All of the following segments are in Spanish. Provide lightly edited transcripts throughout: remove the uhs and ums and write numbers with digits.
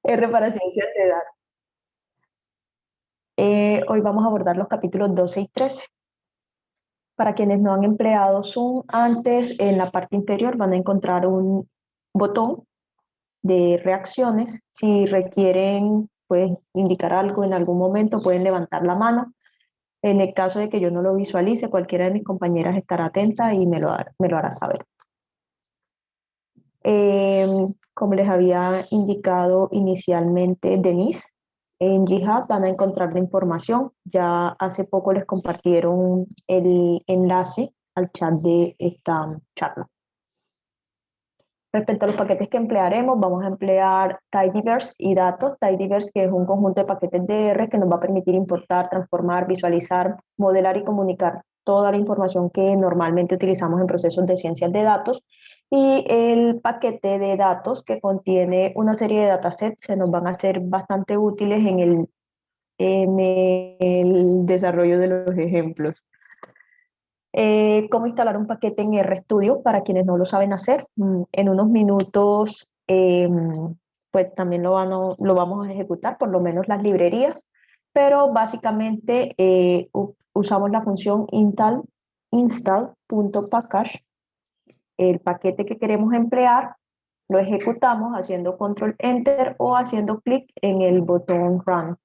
R para ciencias de datos. Hoy vamos a abordar los capítulos 12 y 13. Para quienes no han empleado Zoom antes, en la parte inferior van a encontrar un botón de reacciones. Si requieren pues, indicar algo en algún momento, pueden levantar la mano. En el caso de que yo no lo visualice, cualquiera de mis compañeras estará atenta y me lo hará saber. Como les había indicado inicialmente Denise, en GitHub van a encontrar la información. Ya hace poco les compartieron el enlace al chat de esta charla. Respecto a los paquetes que emplearemos, vamos a emplear Tidyverse y datos. Tidyverse, que es un conjunto de paquetes de R que nos va a permitir importar, transformar, visualizar, modelar y comunicar toda la información que normalmente utilizamos en procesos de ciencias de datos. Y el paquete de datos que contiene una serie de datasets que nos van a ser bastante útiles en el desarrollo de los ejemplos. Cómo instalar un paquete en RStudio para quienes no lo saben hacer. En unos minutos pues también lo vamos a ejecutar, por lo menos las librerías, pero básicamente usamos la función install.package, el paquete que queremos emplear, lo ejecutamos haciendo control enter o haciendo clic en el botón run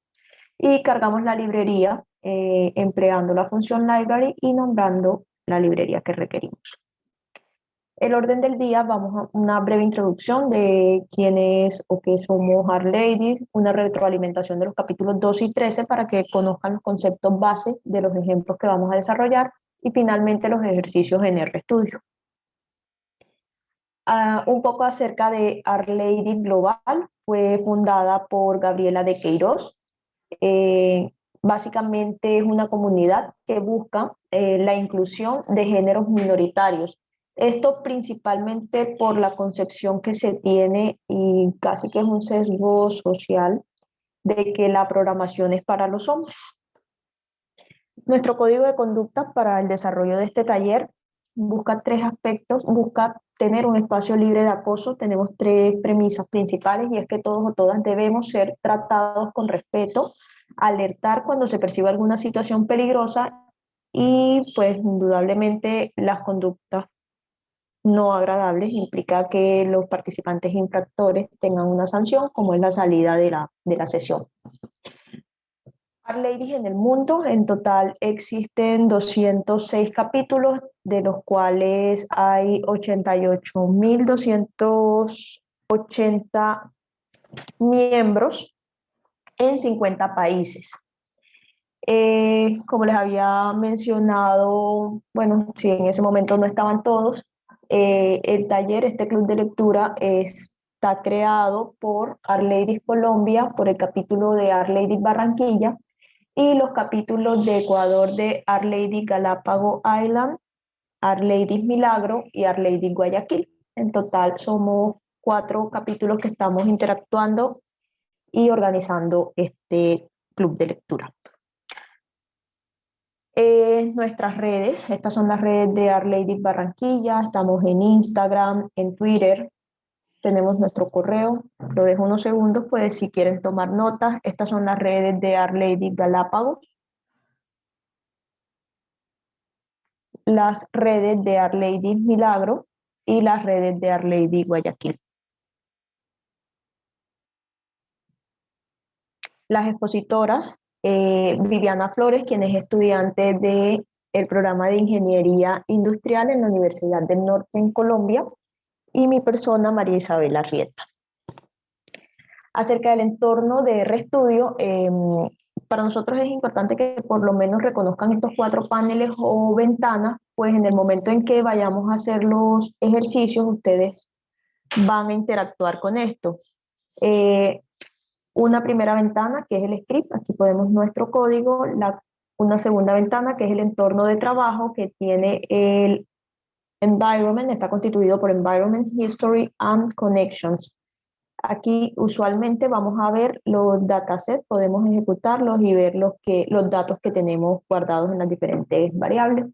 y cargamos la librería empleando la función library y nombrando la librería que requerimos. El orden del día, vamos a una breve introducción de quién es o qué somos R-Ladies, una retroalimentación de los capítulos 12 y 13 para que conozcan los conceptos base de los ejemplos que vamos a desarrollar y finalmente los ejercicios en RStudio. Un poco acerca de R-Ladies Global, fue fundada por Gabriela de Queiroz. Básicamente es una comunidad que busca la inclusión de géneros minoritarios. Esto principalmente por la concepción que se tiene, y casi que es un sesgo social, de que la programación es para los hombres. Nuestro código de conducta para el desarrollo de este taller busca tres aspectos. Busca tener un espacio libre de acoso. Tenemos tres premisas principales, y es que todos o todas debemos ser tratados con respeto, alertar cuando se percibe alguna situación peligrosa y pues indudablemente las conductas no agradables implica que los participantes infractores tengan una sanción, como es la salida de la sesión. R-Ladies en el mundo, en total existen 206 capítulos, de los cuales hay 88.280 miembros en 50 países. Como les había mencionado, bueno, si en ese momento no estaban todos, el taller, este club de lectura, está creado por R-Ladies Colombia, por el capítulo de R-Ladies Barranquilla, y los capítulos de Ecuador de R-Ladies Galápago Island, R-Ladies Milagro y R-Ladies Guayaquil. En total somos 4 capítulos que estamos interactuando y organizando este club de lectura. Nuestras redes, estas son las redes de R-Ladies Barranquilla. Estamos en Instagram, en Twitter, tenemos nuestro correo, lo dejo unos segundos, pues si quieren tomar notas. Estas son las redes de R-Ladies Galápagos, las redes de R-Ladies Milagro y las redes de R-Ladies Guayaquil. Las expositoras, Viviana Flores, quien es estudiante del programa de Ingeniería Industrial en la Universidad del Norte en Colombia, y mi persona, María Isabel Arrieta. Acerca del entorno de RStudio, para nosotros es importante que por lo menos reconozcan estos 4 paneles o ventanas, pues en el momento en que vayamos a hacer los ejercicios, ustedes van a interactuar con esto. Una primera ventana, que es el script, aquí podemos nuestro código. Una segunda ventana, que es el entorno de trabajo, que tiene el environment, está constituido por environment, history and connections. Aquí usualmente vamos a ver los datasets, podemos ejecutarlos y ver los datos que tenemos guardados en las diferentes variables.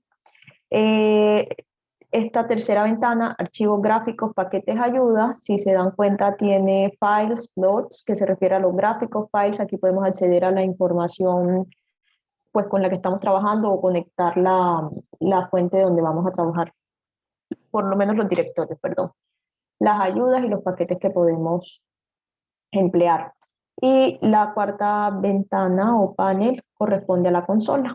Esta tercera ventana, archivos gráficos, paquetes ayuda, si se dan cuenta tiene files, plots, que se refiere a los gráficos, files, aquí podemos acceder a la información pues con la que estamos trabajando o conectar la fuente donde vamos a trabajar, por lo menos los directorios, perdón, las ayudas y los paquetes que podemos emplear. Y la cuarta ventana o panel corresponde a la consola.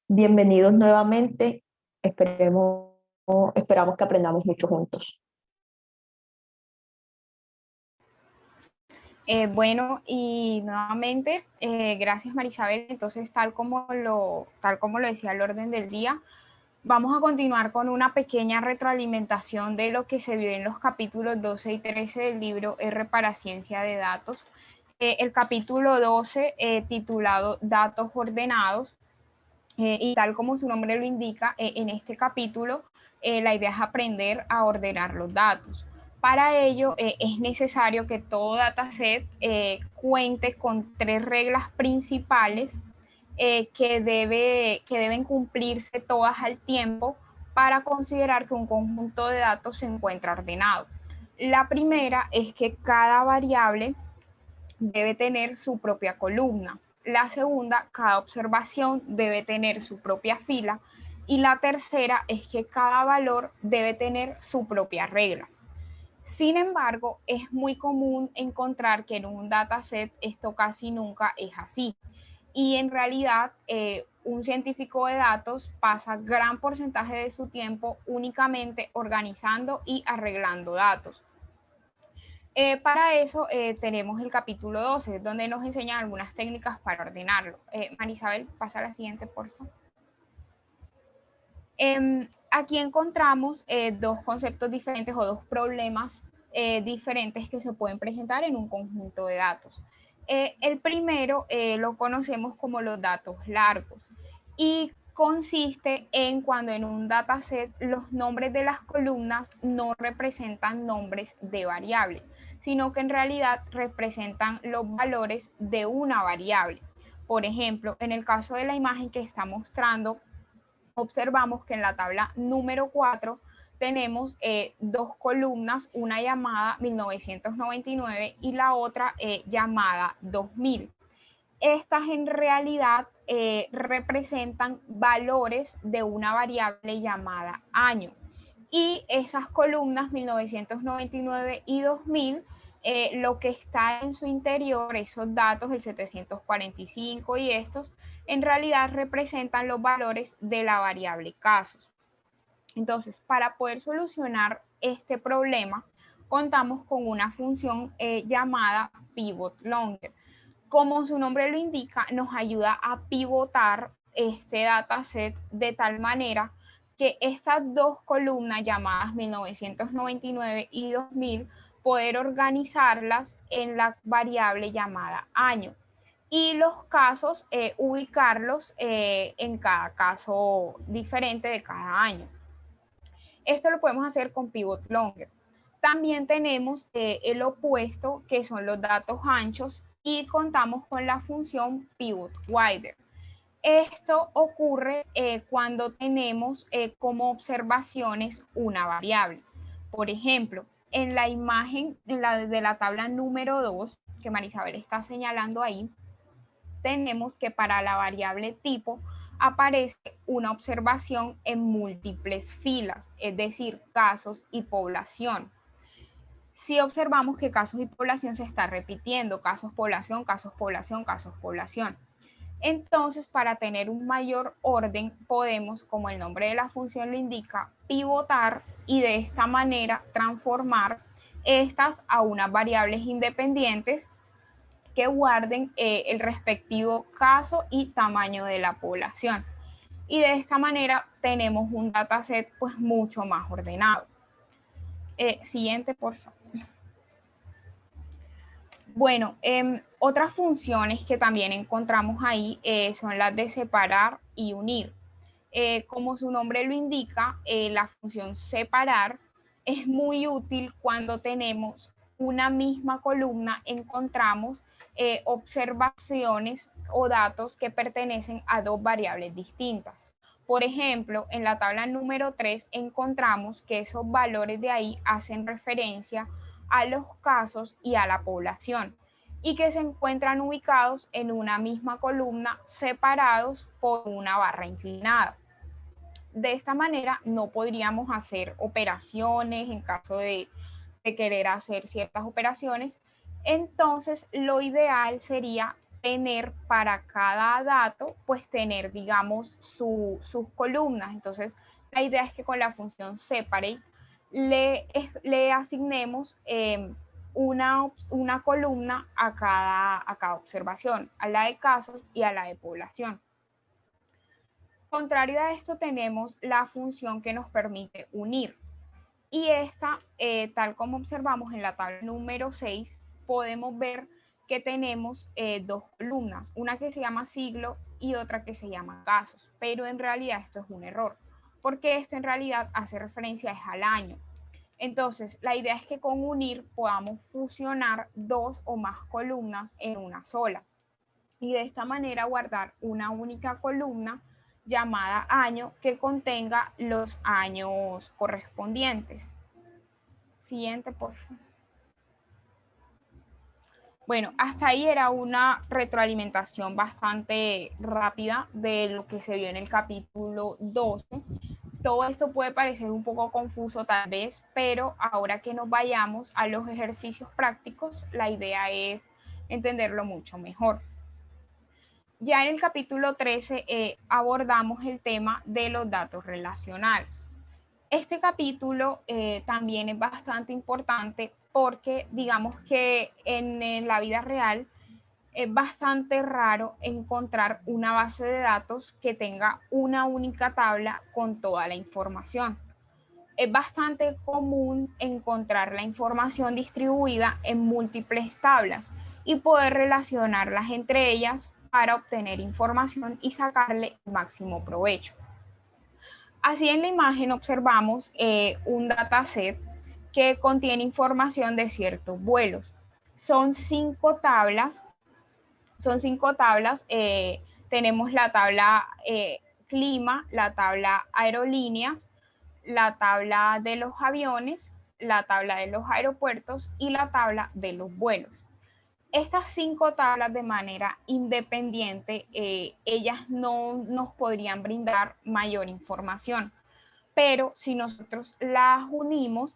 Bienvenidos nuevamente, esperamos que aprendamos mucho juntos. Bueno, y nuevamente, gracias Marisabel. Entonces, tal como lo decía el orden del día, vamos a continuar con una pequeña retroalimentación de lo que se vio en los capítulos 12 y 13 del libro R para Ciencia de Datos. El capítulo 12, titulado Datos Ordenados, y tal como su nombre lo indica, en este capítulo la idea es aprender a ordenar los datos. Para ello es necesario que todo dataset cuente con 3 reglas principales que deben cumplirse todas al tiempo para considerar que un conjunto de datos se encuentra ordenado. La primera es que cada variable debe tener su propia columna. La segunda, cada observación debe tener su propia fila. Y la tercera es que cada valor debe tener su propia regla. Sin embargo, es muy común encontrar que en un dataset esto casi nunca es así. Y en realidad, un científico de datos pasa gran porcentaje de su tiempo únicamente organizando y arreglando datos. Para eso tenemos el capítulo 12, donde nos enseñan algunas técnicas para ordenarlo. Marisabel, pasa a la siguiente, por favor. Aquí encontramos dos conceptos diferentes o dos problemas diferentes que se pueden presentar en un conjunto de datos. El primero lo conocemos como los datos largos y consiste en cuando en un dataset los nombres de las columnas no representan nombres de variables, sino que en realidad representan los valores de una variable. Por ejemplo, en el caso de la imagen que está mostrando, observamos que en la tabla número 4 tenemos dos columnas, una llamada 1999 y la otra llamada 2000. Estas en realidad representan valores de una variable llamada año. Y esas columnas 1999 y 2000, lo que está en su interior, esos datos, el 745 y estos, en realidad representan los valores de la variable casos. Entonces, para poder solucionar este problema, contamos con una función llamada pivot longer. Como su nombre lo indica, nos ayuda a pivotar este dataset de tal manera que estas dos columnas llamadas 1999 y 2000, poder organizarlas en la variable llamada año y los casos ubicarlos en cada caso diferente de cada año. Esto lo podemos hacer con pivot longer. También tenemos el opuesto, que son los datos anchos, y contamos con la función pivot wider. Esto ocurre cuando tenemos como observaciones una variable. Por ejemplo, en la imagen de la tabla número 2, que Marisabel está señalando ahí, tenemos que para la variable tipo aparece una observación en múltiples filas, es decir, casos y población. Si observamos que casos y población se está repitiendo, casos, población, casos, población, casos, población. Entonces, para tener un mayor orden, podemos, como el nombre de la función lo indica, pivotar y de esta manera transformar estas a unas variables independientes que guarden el respectivo caso y tamaño de la población. Y de esta manera tenemos un dataset pues mucho más ordenado. Siguiente, por favor. Bueno, otras funciones que también encontramos ahí son las de separar y unir. Como su nombre lo indica, la función separar es muy útil cuando tenemos una misma columna, encontramos observaciones o datos que pertenecen a dos variables distintas. Por ejemplo, en la tabla número 3 encontramos que esos valores de ahí hacen referencia a los casos y a la población y que se encuentran ubicados en una misma columna separados por una barra inclinada. De esta manera no podríamos hacer operaciones en caso de querer hacer ciertas operaciones. Entonces, lo ideal sería tener para cada dato, pues tener, digamos, sus columnas. Entonces, la idea es que con la función separate le asignemos una columna a cada observación, a la de casos y a la de población. Contrario a esto, tenemos la función que nos permite unir. Y esta, tal como observamos en la tabla número 6, podemos ver que tenemos dos columnas, una que se llama siglo y otra que se llama casos, pero en realidad esto es un error, porque esto en realidad hace referencia al año. Entonces, la idea es que con unir podamos fusionar dos o más columnas en una sola y de esta manera guardar una única columna llamada año que contenga los años correspondientes. Siguiente, por favor. Bueno, hasta ahí era una retroalimentación bastante rápida de lo que se vio en el capítulo 12. Todo esto puede parecer un poco confuso tal vez, pero ahora que nos vayamos a los ejercicios prácticos, la idea es entenderlo mucho mejor. Ya en el capítulo 13 abordamos el tema de los datos relacionales. Este capítulo también es bastante importante porque digamos que en la vida real es bastante raro encontrar una base de datos que tenga una única tabla con toda la información. Es bastante común encontrar la información distribuida en múltiples tablas y poder relacionarlas entre ellas para obtener información y sacarle el máximo provecho. Así en la imagen observamos un dataset que contiene información de ciertos vuelos. Son cinco tablas. Tenemos la tabla clima, la tabla aerolínea, la tabla de los aviones, la tabla de los aeropuertos y la tabla de los vuelos. Estas cinco tablas de manera independiente, ellas no nos podrían brindar mayor información, pero si nosotros las unimos,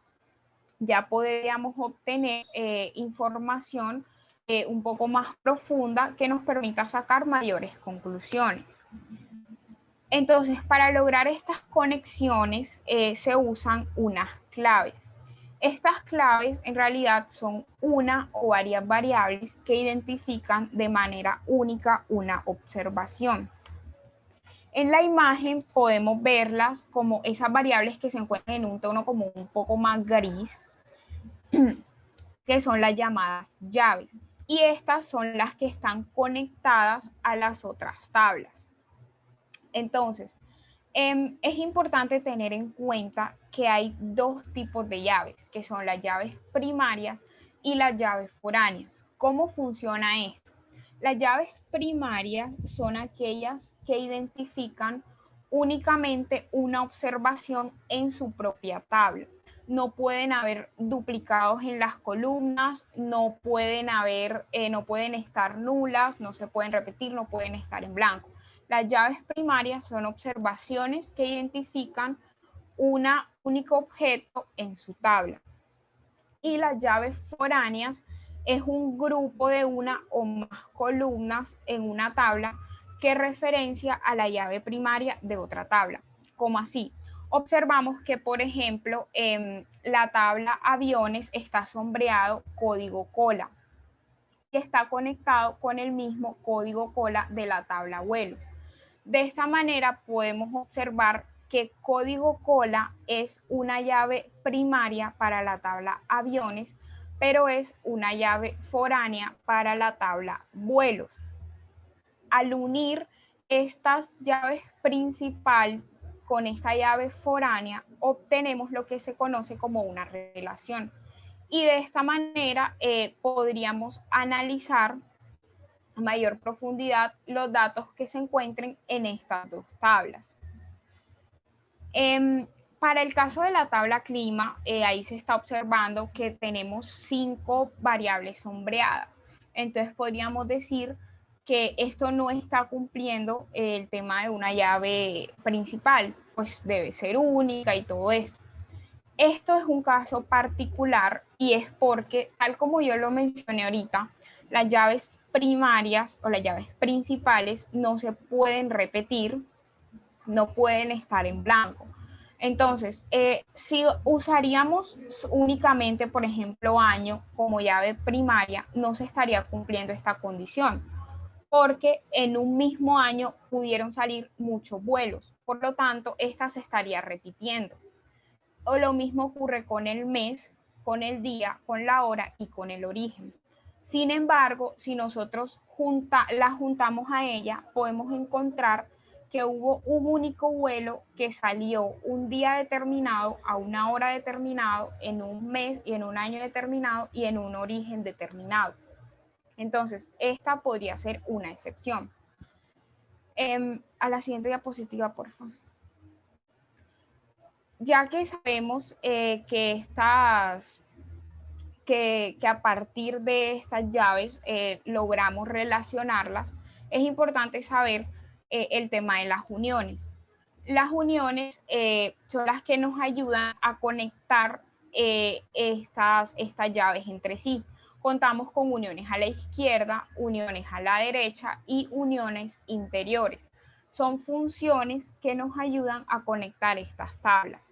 ya podríamos obtener información un poco más profunda que nos permita sacar mayores conclusiones. Entonces, para lograr estas conexiones se usan unas claves. Estas claves en realidad son una o varias variables que identifican de manera única una observación. En la imagen podemos verlas como esas variables que se encuentran en un tono como un poco más gris, que son las llamadas llaves. Y estas son las que están conectadas a las otras tablas. Entonces, es importante tener en cuenta que hay dos tipos de llaves, que son las llaves primarias y las llaves foráneas. ¿Cómo funciona esto? Las llaves primarias son aquellas que identifican únicamente una observación en su propia tabla. No pueden haber duplicados en las columnas, no pueden estar nulas, no se pueden repetir, no pueden estar en blanco. Las llaves primarias son observaciones que identifican un único objeto en su tabla. Y las llaves foráneas es un grupo de una o más columnas en una tabla que referencia a la llave primaria de otra tabla. ¿Cómo así? Observamos que, por ejemplo, en la tabla aviones está sombreado código cola, que está conectado con el mismo código cola de la tabla vuelos. De esta manera podemos observar que código cola es una llave primaria para la tabla aviones, pero es una llave foránea para la tabla vuelos. Al unir estas llaves principal con esta llave foránea, obtenemos lo que se conoce como una relación. Y de esta manera podríamos analizar a mayor profundidad los datos que se encuentren en estas dos tablas. Para el caso de la tabla clima, ahí se está observando que tenemos 5 variables sombreadas. Entonces podríamos decir que esto no está cumpliendo el tema de una llave principal, pues debe ser única y todo esto. Esto es un caso particular y es porque, tal como yo lo mencioné ahorita, las llaves primarias o las llaves principales no se pueden repetir, no pueden estar en blanco. Entonces, si usaríamos únicamente, por ejemplo, año como llave primaria, no se estaría cumpliendo esta condición, porque en un mismo año pudieron salir muchos vuelos. Por lo tanto, esta se estaría repitiendo. O lo mismo ocurre con el mes, con el día, con la hora y con el origen. Sin embargo, si nosotros la juntamos a ella, podemos encontrar que hubo un único vuelo que salió un día determinado, a una hora determinado, en un mes y en un año determinado y en un origen determinado. Entonces, esta podría ser una excepción. A la siguiente diapositiva, por favor. Ya que sabemos que a partir de estas llaves logramos relacionarlas, es importante saber el tema de las uniones. Las uniones son las que nos ayudan a conectar estas llaves entre sí. Contamos con uniones a la izquierda, uniones a la derecha y uniones interiores. Son funciones que nos ayudan a conectar estas tablas.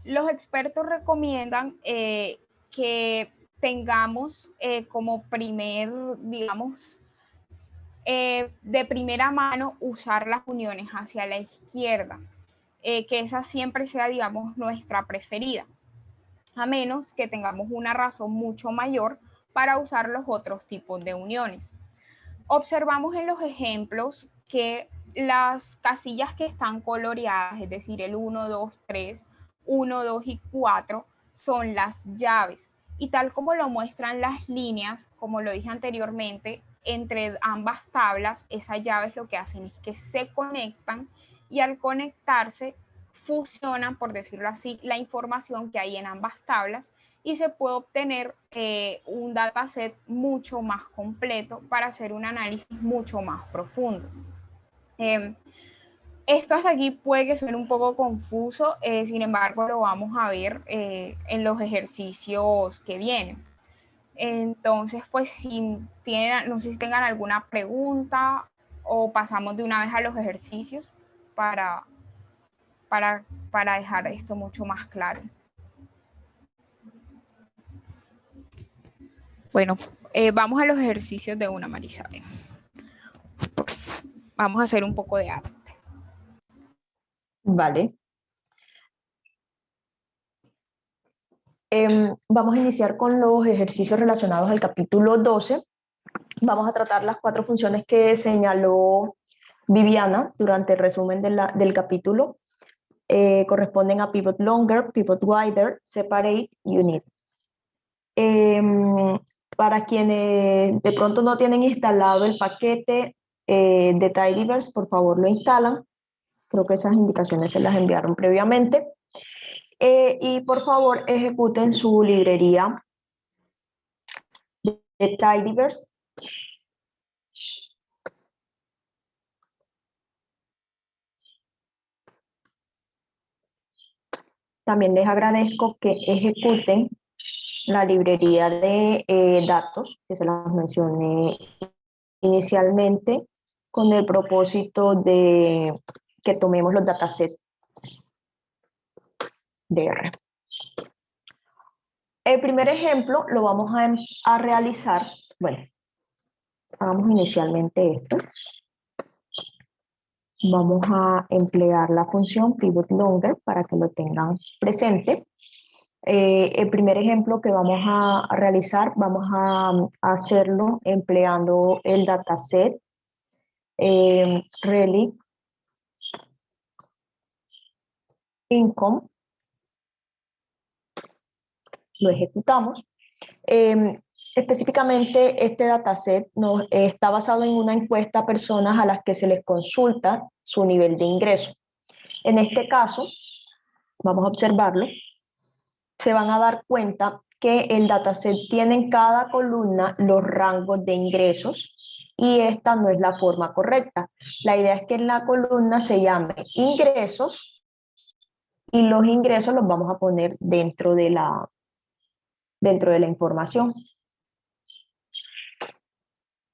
Los expertos recomiendan que tengamos como primer, digamos, de primera mano usar las uniones hacia la izquierda, que esa siempre sea, digamos, nuestra preferida, a menos que tengamos una razón mucho mayor para usar los otros tipos de uniones. Observamos en los ejemplos que las casillas que están coloreadas, es decir, el 1, 2, 3, 1, 2 y 4, son las llaves. Y tal como lo muestran las líneas, como lo dije anteriormente, entre ambas tablas, esas llaves lo que hacen es que se conectan y al conectarse fusionan, por decirlo así, la información que hay en ambas tablas y se puede obtener un dataset mucho más completo para hacer un análisis mucho más profundo. Esto hasta aquí puede que suene un poco confuso, sin embargo lo vamos a ver en los ejercicios que vienen. Entonces, pues si tienen, no sé si tengan alguna pregunta o pasamos de una vez a los ejercicios para dejar esto mucho más claro. Bueno, vamos a los ejercicios de una, Marisabel. Vamos a hacer un poco de arte. Vale. Vamos a iniciar con los ejercicios relacionados al capítulo 12. Vamos a tratar las 4 funciones que señaló Viviana durante el resumen del capítulo. Corresponden a pivot longer, pivot wider, separate y unit. Para quienes de pronto no tienen instalado el paquete de Tidyverse, por favor lo instalan. Creo que esas indicaciones se las enviaron previamente. Y por favor ejecuten su librería de Tidyverse. También les agradezco que ejecuten la librería de datos, que se las mencioné inicialmente, con el propósito de que tomemos los datasets de R. El primer ejemplo lo vamos a realizar, bueno, hagamos inicialmente esto. Vamos a emplear la función pivot longer para que lo tengan presente. El primer ejemplo que vamos a realizar, vamos a hacerlo empleando el dataset relic income. Lo ejecutamos. Específicamente este dataset está basado en una encuesta a personas a las que se les consulta su nivel de ingreso. En este caso, vamos a observarlo, se van a dar cuenta que el dataset tiene en cada columna los rangos de ingresos y esta no es la forma correcta. La idea es que en la columna se llame ingresos y los ingresos los vamos a poner dentro de la información.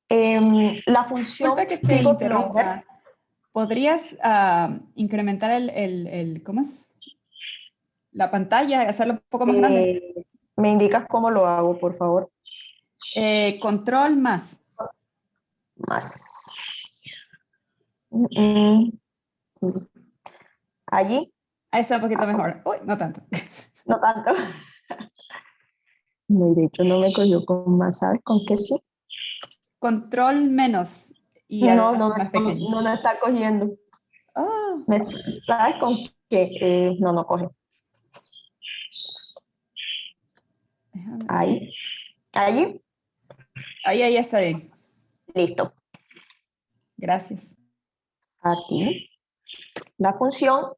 La función Disculpa que te pivot interrumpa. longer, ¿Podrías incrementar ¿cómo es? La pantalla, hacerlo un poco más grande? ¿me indicas cómo lo hago, por favor? Control más. Más. Allí. Ahí está un poquito mejor. Uy, no tanto. No tanto. No, y de hecho no me cogió con más, ¿sabes con qué sí? Control menos. Y No, más pequeño. no me está cogiendo. Oh. ¿Sabes con qué? No, no coge. Déjame. Ahí. Allí. Ahí está bien. Listo. Gracias. Aquí. La función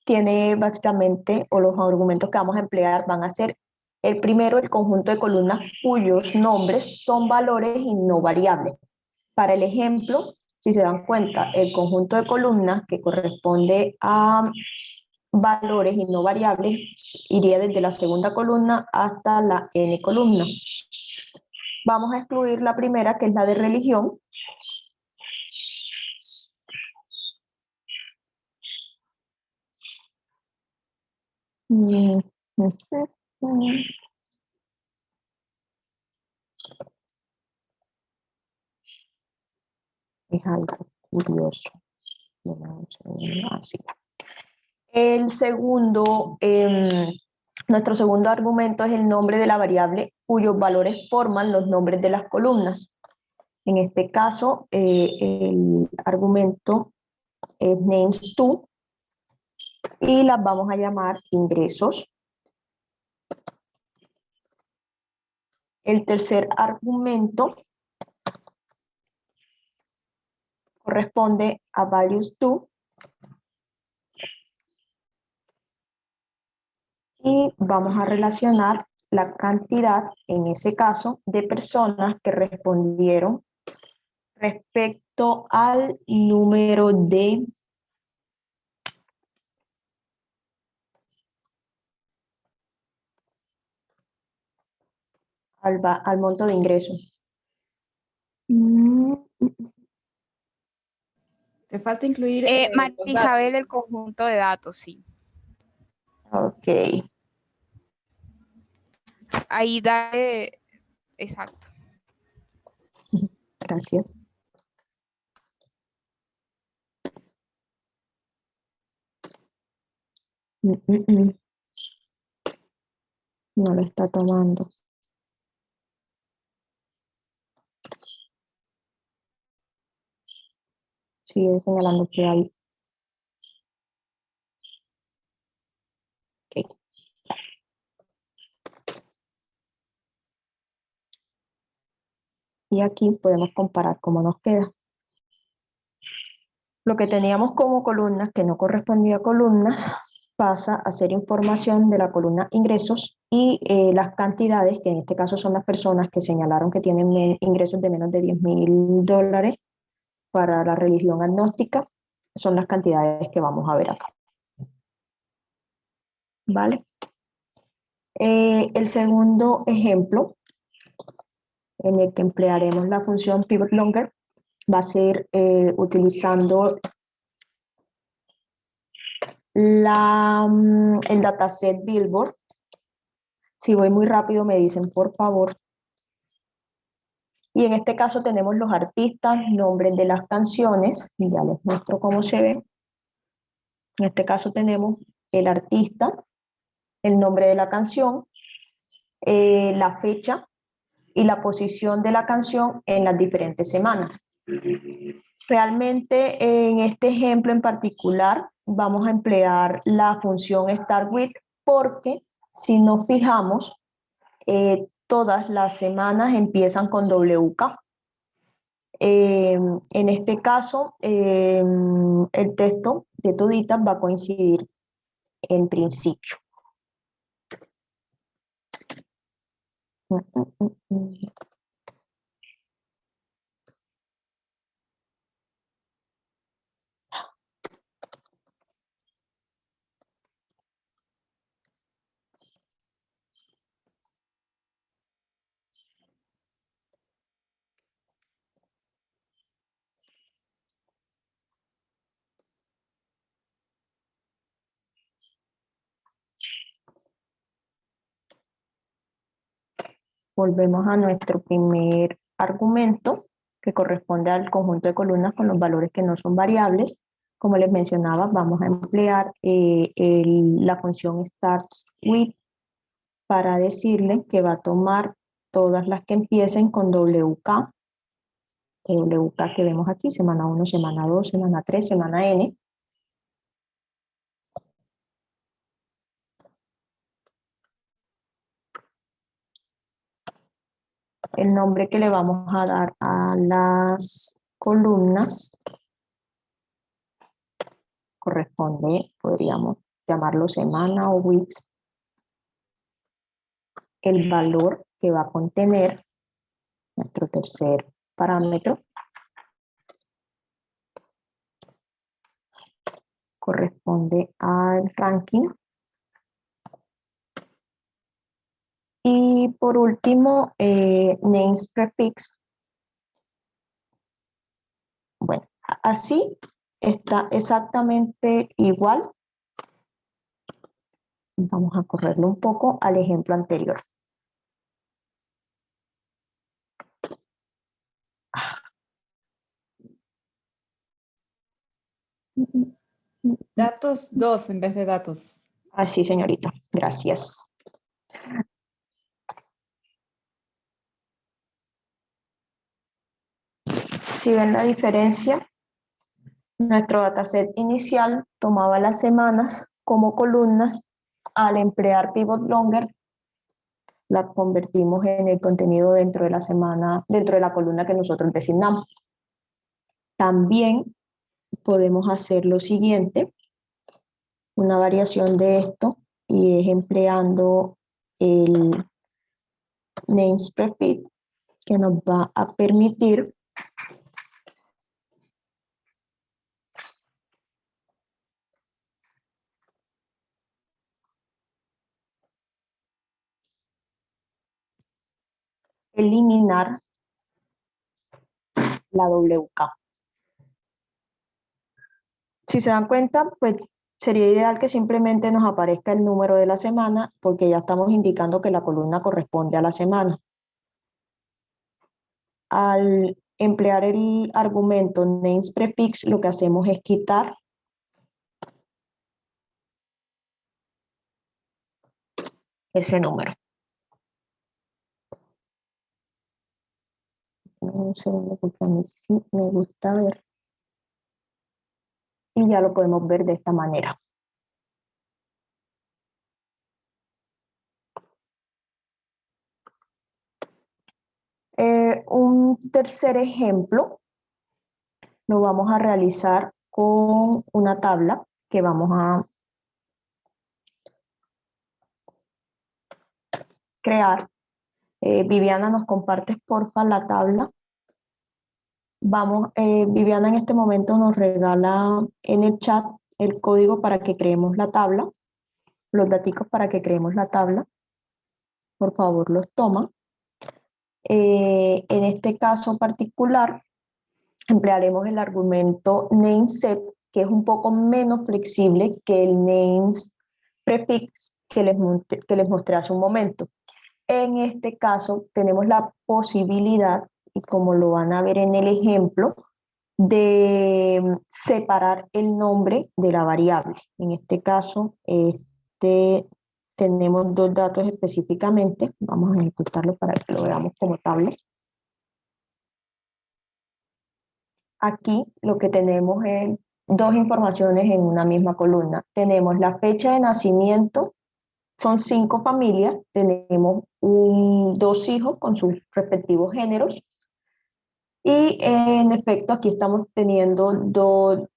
tiene básicamente, o los argumentos que vamos a emplear van a ser, el primero, el conjunto de columnas cuyos nombres son valores y no variables. Para el ejemplo, si se dan cuenta, el conjunto de columnas que corresponde a valores y no variables iría desde la segunda columna hasta la n columna. Vamos a excluir la primera, que es la de religión. Es algo curioso. Así. El segundo, nuestro segundo argumento es el nombre de la variable cuyos valores forman los nombres de las columnas. En este caso, el argumento es names2 y las vamos a llamar ingresos. El tercer argumento corresponde a values2 y vamos a relacionar la cantidad, en ese caso, de personas que respondieron respecto al número de al monto de ingresos. Te falta incluir María los Isabel, datos. el conjunto de datos, sí. Ok. Ahí da, exacto. Gracias. No lo está tomando. Sigue señalando que hay. Okay. Y aquí podemos comparar cómo nos queda. Lo que teníamos como columnas, que no correspondía a columnas, pasa a ser información de la columna ingresos y las cantidades, que en este caso son las personas que señalaron que tienen ingresos de menos de $10,000 para la religión agnóstica, son las cantidades que vamos a ver acá. ¿Vale? El segundo ejemplo en el que emplearemos la función pivot longer va a ser utilizando el dataset Billboard. Si voy muy rápido me dicen por favor. Y en este caso tenemos los artistas, nombres de las canciones, y ya les muestro cómo se ve. En este caso tenemos el artista, el nombre de la canción, la fecha y la posición de la canción en las diferentes semanas. Realmente en este ejemplo en particular vamos a emplear la función start with porque si nos fijamos todas las semanas empiezan con WK. En este caso, el texto de toditas va a coincidir en principio. Volvemos a nuestro primer argumento, que corresponde al conjunto de columnas con los valores que no son variables. Como les mencionaba, vamos a emplear la función starts with para decirle que va a tomar todas las que empiecen con WK, WK que vemos aquí, semana 1, semana 2, semana 3, semana N. El nombre que le vamos a dar a las columnas corresponde, podríamos llamarlo semana o weeks. El valor que va a contener nuestro tercer parámetro corresponde al ranking. Y por último, names prefix. Bueno, así está exactamente igual. Vamos a correrlo un poco al ejemplo anterior. Datos 2 en vez de datos. Así, señorita. Gracias. Si ven la diferencia, nuestro dataset inicial tomaba las semanas como columnas. Al emplear pivot longer, la convertimos en el contenido dentro de la semana, dentro de la columna que nosotros designamos. También podemos hacer lo siguiente, una variación de esto, y es empleando el names prefix, que nos va a permitir eliminar la WK. Si se dan cuenta, pues sería ideal que simplemente nos aparezca el número de la semana, porque ya estamos indicando que la columna corresponde a la semana. Al emplear el argumento names prefix, lo que hacemos es quitar ese número. Un segundo, porque a mí sí me gusta ver. Y ya lo podemos ver de esta manera. Un tercer ejemplo lo vamos a realizar con una tabla que vamos a crear. Viviana, ¿nos compartes porfa la tabla? Vamos, Viviana en este momento nos regala en el chat el código para que creemos la tabla, los datos para que creemos la tabla. Por favor, los toma. En este caso particular, emplearemos el argumento nameSet, que es un poco menos flexible que el names prefix que les mostré hace un momento. En este caso tenemos la posibilidad, y como lo van a ver en el ejemplo, de separar el nombre de la variable. En este caso, tenemos dos datos específicamente. Vamos a ejecutarlo para que lo veamos como tabla. Aquí lo que tenemos es dos informaciones en una misma columna. Tenemos la fecha de nacimiento, son 5 familias, tenemos 2 hijos con sus respectivos géneros. Y en efecto, aquí estamos teniendo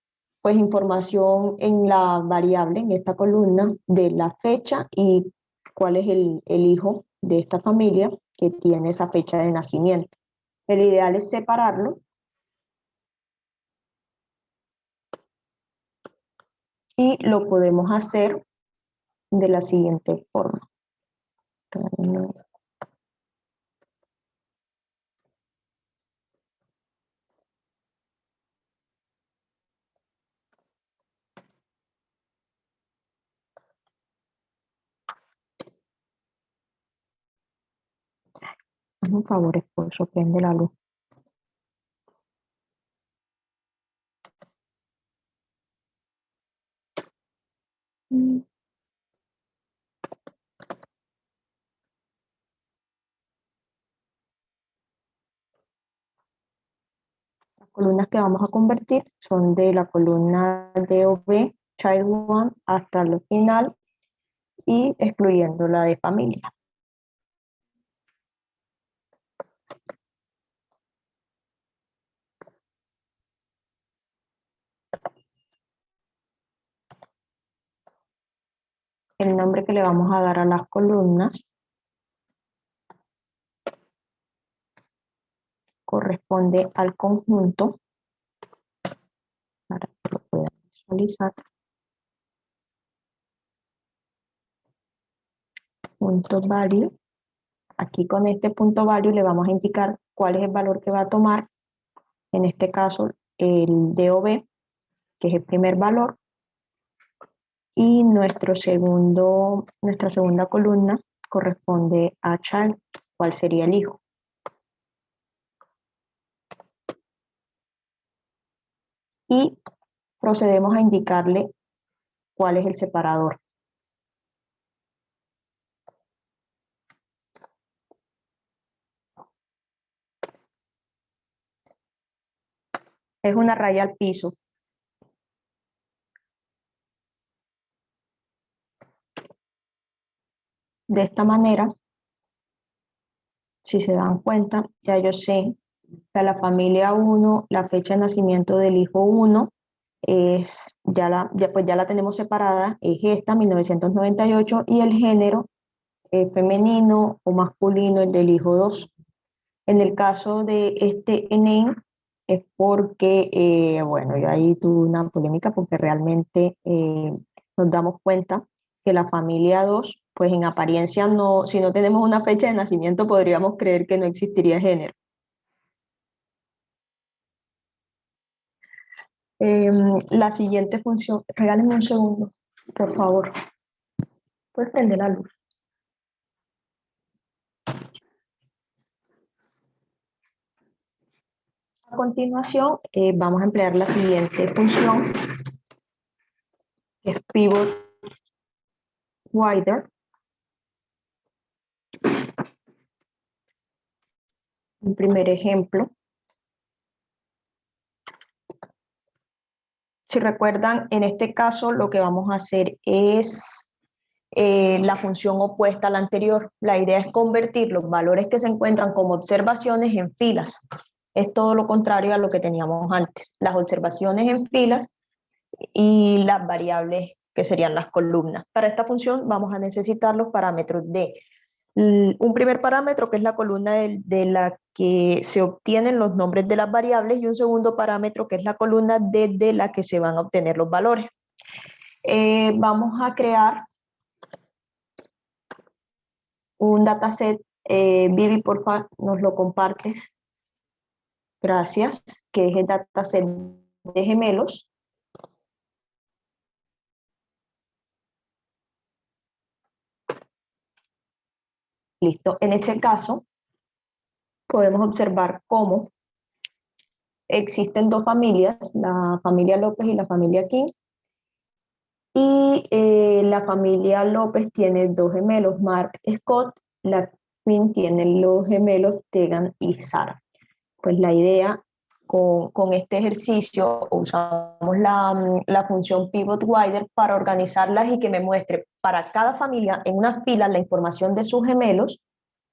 pues, información en la variable, en esta columna, de la fecha y cuál es el hijo de esta familia que tiene esa fecha de nacimiento. El ideal es separarlo y lo podemos hacer de la siguiente forma. Hazme un favor, esposo, prende la luz. Las columnas que vamos a convertir son de la columna DOB, Child 1, hasta el final y excluyendo la de familia. El nombre que le vamos a dar a las columnas corresponde al conjunto, para que lo puedan visualizar. Punto value. Aquí con este punto value le vamos a indicar cuál es el valor que va a tomar, en este caso el DOB, que es el primer valor, y nuestra segunda columna corresponde a child, cuál sería el hijo. Y procedemos a indicarle cuál es el separador. Es una raya al piso. De esta manera, si se dan cuenta, ya yo sé que la familia 1, la fecha de nacimiento del hijo 1, pues ya la tenemos separada, es esta, 1998, y el género femenino o masculino es del hijo 2. En el caso de este name es porque, bueno, yo ahí tuve una polémica porque realmente nos damos cuenta que la familia 2, pues en apariencia no, si no tenemos una fecha de nacimiento podríamos creer que no existiría género. La siguiente función, regálenme un segundo, por favor. Puedes prender la luz. A continuación, vamos a emplear la siguiente función, que es pivot wider. Un primer ejemplo. Si recuerdan, en este caso lo que vamos a hacer es la función opuesta a la anterior. La idea es convertir los valores que se encuentran como observaciones en filas. Es todo lo contrario a lo que teníamos antes. Las observaciones en filas y las variables que serían las columnas. Para esta función vamos a necesitar los parámetros de un primer parámetro, que es la columna de la que se obtienen los nombres de las variables, y un segundo parámetro, que es la columna desde la que se van a obtener los valores. Vamos a crear un dataset. Vivi, porfa, nos lo compartes. Gracias, que es el dataset de gemelos. Listo. En este caso, podemos observar cómo existen dos familias, la familia López y la familia King. Y la familia López tiene dos gemelos, Mark y Scott. La Queen tiene los gemelos Tegan y Sarah. Pues la idea con este ejercicio, usamos la función pivot wider para organizarlas y que me muestre para cada familia en una fila la información de sus gemelos.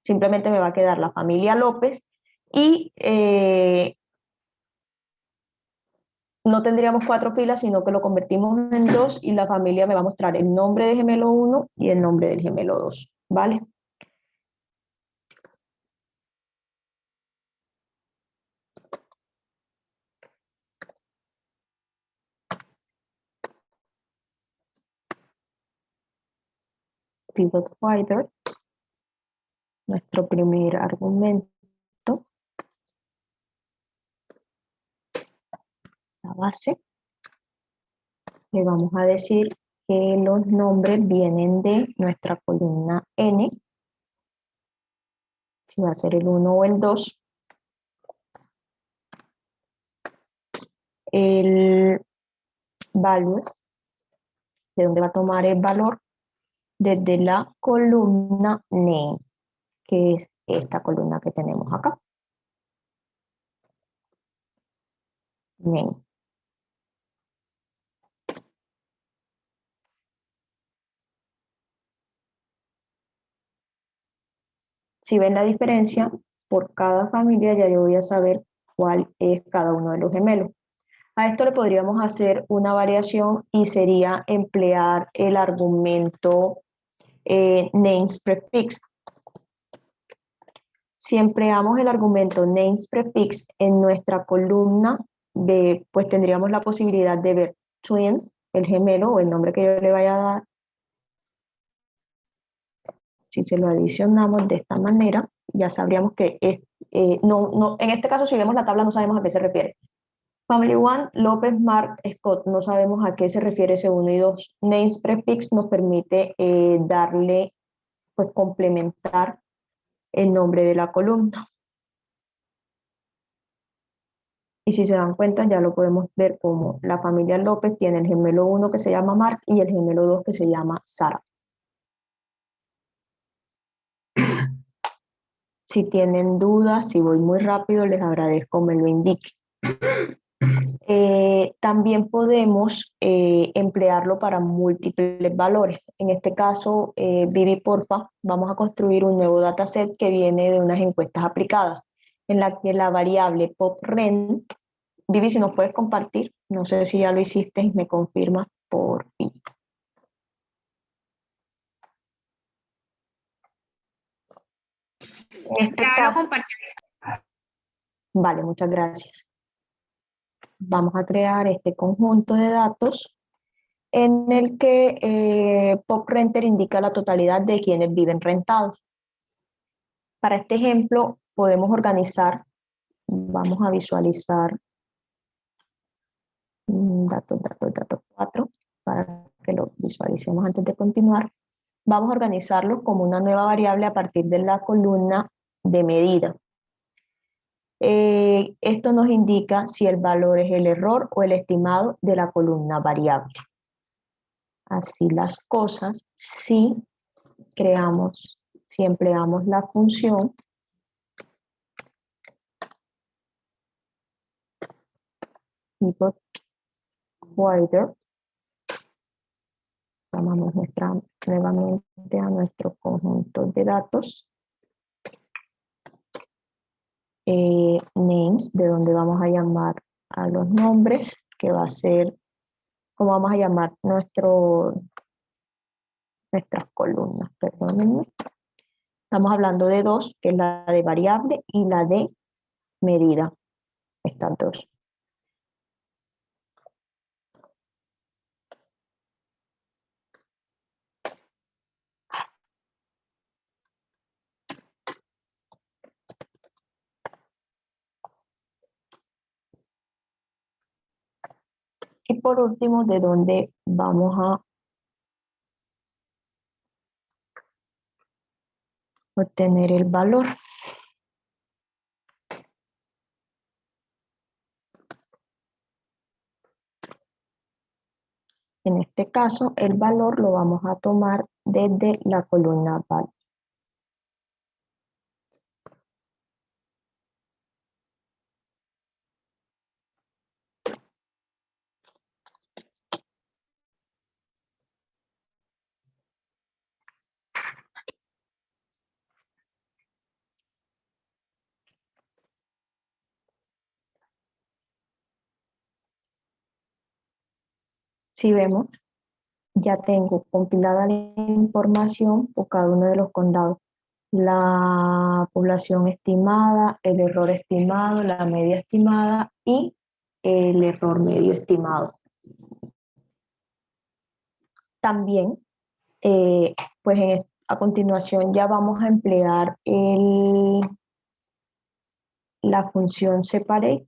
Simplemente me va a quedar la familia López y no tendríamos 4 filas, sino que lo convertimos en 2 y la familia me va a mostrar el nombre de gemelo 1 y el nombre del gemelo 2, ¿vale? Pivot Finder, nuestro primer argumento, la base. Le vamos a decir que los nombres vienen de nuestra columna N, si va a ser el 1 o el 2. El value, de dónde va a tomar el valor, desde la columna name, que es esta columna que tenemos acá. Name. Si ven la diferencia, por cada familia ya yo voy a saber cuál es cada uno de los gemelos. A esto le podríamos hacer una variación y sería emplear el argumento names prefix. Si empleamos el argumento names prefix en nuestra columna B, pues tendríamos la posibilidad de ver twin, el gemelo o el nombre que yo le vaya a dar. Si se lo adicionamos de esta manera, ya sabríamos que es, en este caso si vemos la tabla no sabemos a qué se refiere. Family 1, López, Mark, Scott, no sabemos a qué se refiere ese 1 y 2. Names prefix nos permite darle, pues complementar el nombre de la columna. Y si se dan cuenta ya lo podemos ver como la familia López tiene el gemelo 1 que se llama Mark y el gemelo 2 que se llama Sara. Si tienen dudas, si voy muy rápido, les agradezco me lo indique. También podemos emplearlo para múltiples valores. En este caso, Vivi, porfa, vamos a construir un nuevo dataset que viene de unas encuestas aplicadas, en la que la variable PopRent, Vivi, si nos puedes compartir, no sé si ya lo hiciste y me confirmas por fin. En este Ya caso, lo compartí. vale, muchas gracias. Vamos a crear este conjunto de datos en el que PopRenter indica la totalidad de quienes viven rentados. Para este ejemplo podemos organizar, vamos a visualizar datos 4, para que lo visualicemos antes de continuar. Vamos a organizarlos como una nueva variable a partir de la columna de medida. Esto nos indica si el valor es el error o el estimado de la columna variable. Así las cosas, si empleamos la función pivot wider, llamamos nuevamente a nuestro conjunto de datos, names, de donde vamos a llamar a los nombres, que va a ser como vamos a llamar nuestras columnas, perdónenme. Estamos hablando de dos, que es la de variable y la de medida, estas dos. Y por último, de dónde vamos a obtener el valor. En este caso, el valor lo vamos a tomar desde la columna val. Si vemos, ya tengo compilada la información por cada uno de los condados. La población estimada, el error estimado, la media estimada y el error medio estimado. También, pues a continuación ya vamos a emplear la función separate.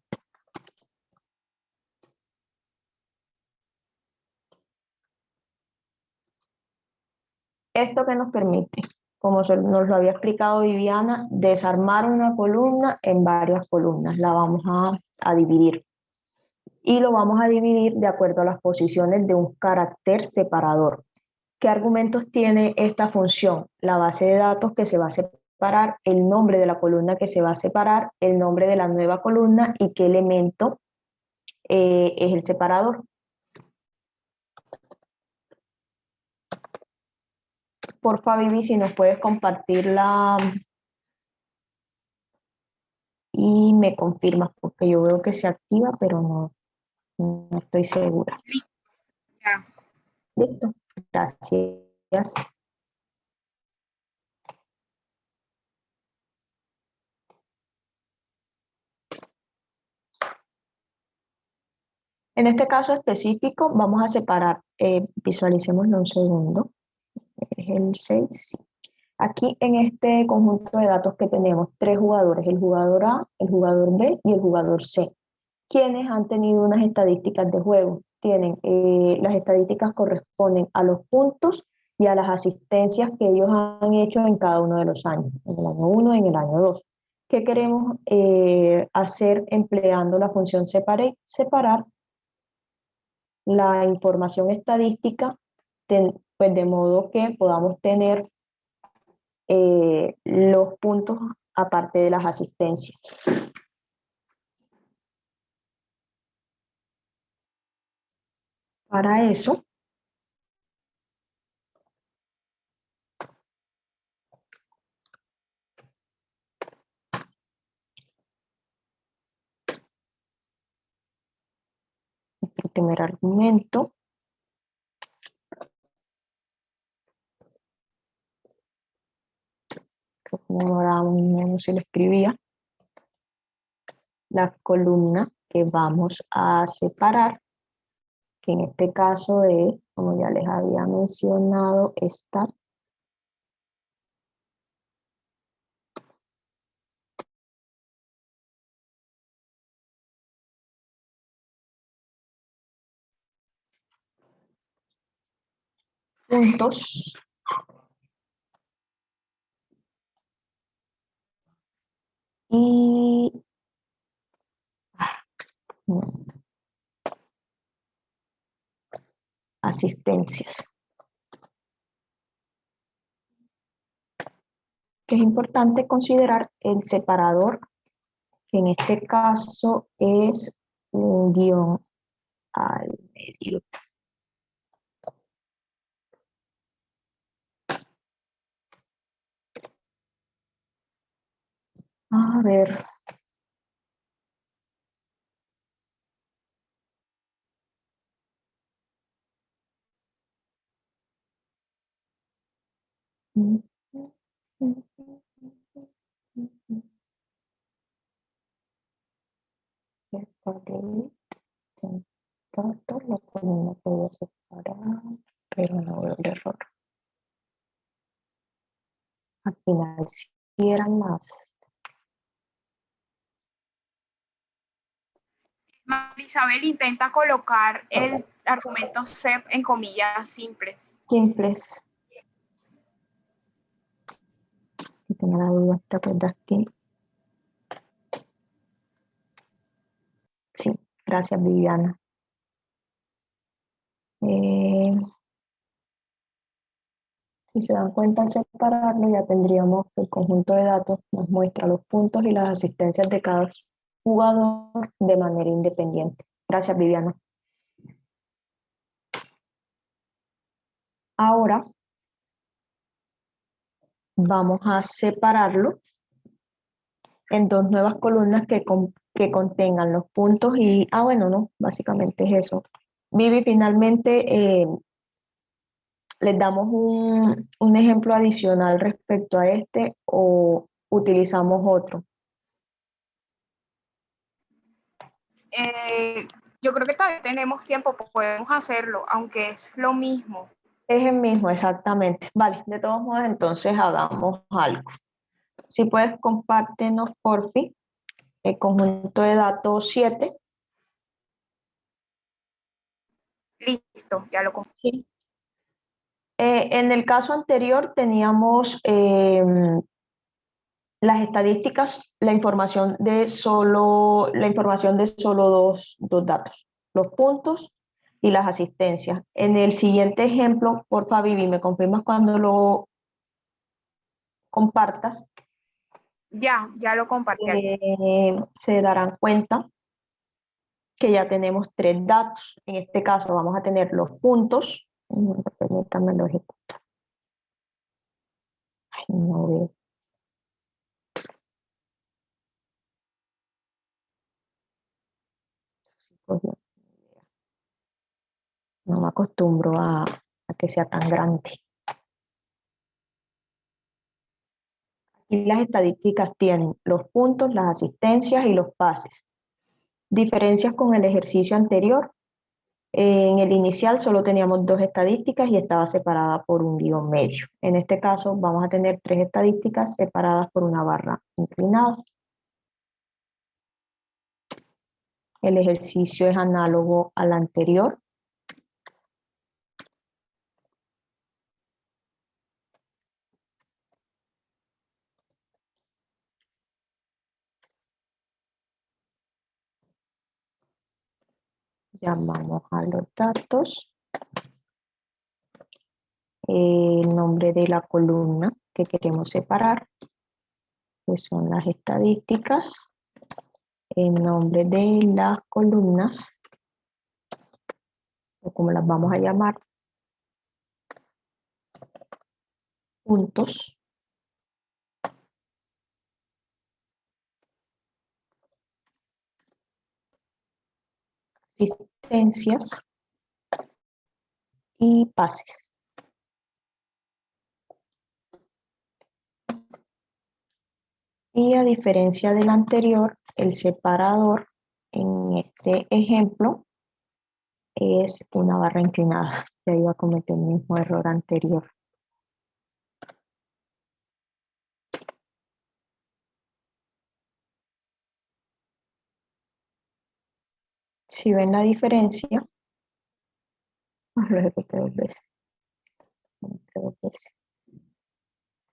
¿Esto que nos permite? Como nos lo había explicado Viviana, desarmar una columna en varias columnas. La vamos a dividir. Y lo vamos a dividir de acuerdo a las posiciones de un carácter separador. ¿Qué argumentos tiene esta función? La base de datos que se va a separar, el nombre de la columna que se va a separar, el nombre de la nueva columna y qué elemento es el separador. Porfa, Vivi, si nos puedes compartirla y me confirmas, porque yo veo que se activa, pero no estoy segura. Ya. Listo, gracias. En este caso específico vamos a separar, visualicémoslo un segundo, es el 6. Aquí en este conjunto de datos que tenemos, 3 jugadores, el jugador A, el jugador B y el jugador C, quienes han tenido unas estadísticas de juego. Las estadísticas corresponden a los puntos y a las asistencias que ellos han hecho en cada uno de los años, en el año 1 y en el año 2. ¿Qué queremos hacer empleando la función separate? Separar la información estadística pues de modo que podamos tener los puntos aparte de las asistencias. Para eso, el primer argumento, que ahora no se lo escribía, la columna que vamos a separar, que en este caso es, como ya les había mencionado, esta. Puntos. Y asistencias. Que es importante considerar el separador, que en este caso es un guión al medio. A ver. Lo puedo separar, pero no veo el error. Al final si eran más. Isabel intenta colocar el argumento SEP en comillas simples. Simples. Si tengo la duda, ¿te acuerdas que? Sí, gracias Viviana. Si se dan cuenta al separarlo, ya tendríamos que el conjunto de datos nos muestra los puntos y las asistencias de cada jugador de manera independiente. Gracias, Viviana. Ahora vamos a separarlo en 2 nuevas columnas que contengan los puntos y... bueno, no, básicamente es eso. Vivi, finalmente les damos un ejemplo adicional respecto a este o utilizamos otro. Yo creo que todavía tenemos tiempo, podemos hacerlo, aunque es lo mismo. Es el mismo, exactamente. Vale, de todos modos, entonces hagamos algo. Si puedes, compártenos, porfi, el conjunto de datos 7. Listo, ya lo compré. Sí. En el caso anterior teníamos las estadísticas, la información de solo dos datos, los puntos y las asistencias. En el siguiente ejemplo, porfa, Vivi, me confirmas cuando lo compartas. Ya lo compartí. Se darán cuenta que ya tenemos 3 datos. En este caso vamos a tener los puntos. Permítanme lo ejecuto. Ay, no veo. No me acostumbro a que sea tan grande. Y las estadísticas tienen los puntos, las asistencias y los pases. Diferencias con el ejercicio anterior. En el inicial solo teníamos 2 estadísticas y estaba separada por un guión medio. En este caso vamos a tener 3 estadísticas separadas por una barra inclinada. El ejercicio es análogo al anterior. Llamamos a los datos, el nombre de la columna que queremos separar, que son las estadísticas, el nombre de las columnas, o como las vamos a llamar, puntos, asistencias y pases. Y a diferencia del anterior, el separador en este ejemplo es una barra inclinada. Ya iba a cometer el mismo error anterior. Si ven la diferencia, lo ejecuté 2 veces.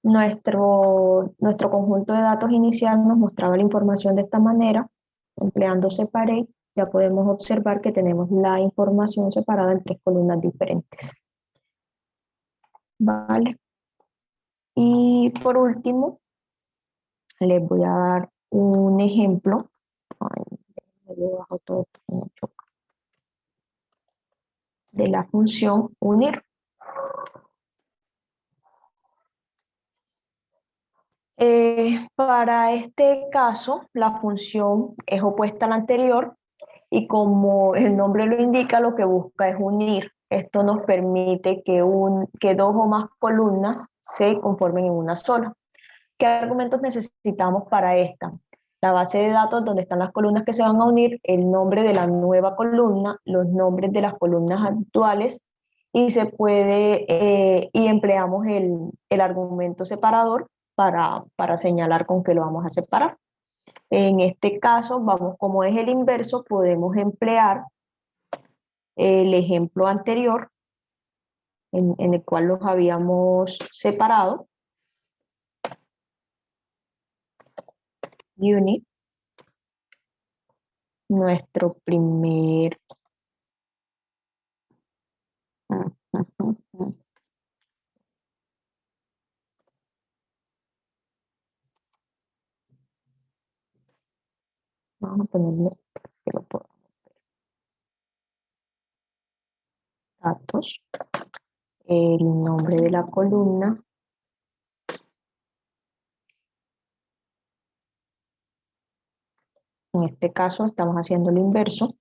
Nuestro conjunto de datos inicial nos mostraba la información de esta manera. Empleando separate, ya podemos observar que tenemos la información separada en 3 columnas diferentes. Vale. Y por último, les voy a dar un ejemplo. Ay, me bajo todo esto que me choca. De la función unir. Para este caso, la función es opuesta a la anterior y como el nombre lo indica, lo que busca es unir. Esto nos permite que 2 o más columnas se conformen en una sola. ¿Qué argumentos necesitamos para esta? La base de datos donde están las columnas que se van a unir, el nombre de la nueva columna, los nombres de las columnas actuales y y empleamos el argumento separador para señalar con qué lo vamos a separar. En este caso, como es el inverso, podemos emplear el ejemplo anterior en el cual los habíamos separado. Unit, nuestro primer... Vamos a ponerle que lo podamos ver. Datos, el nombre de la columna, en este caso estamos haciendo lo inverso,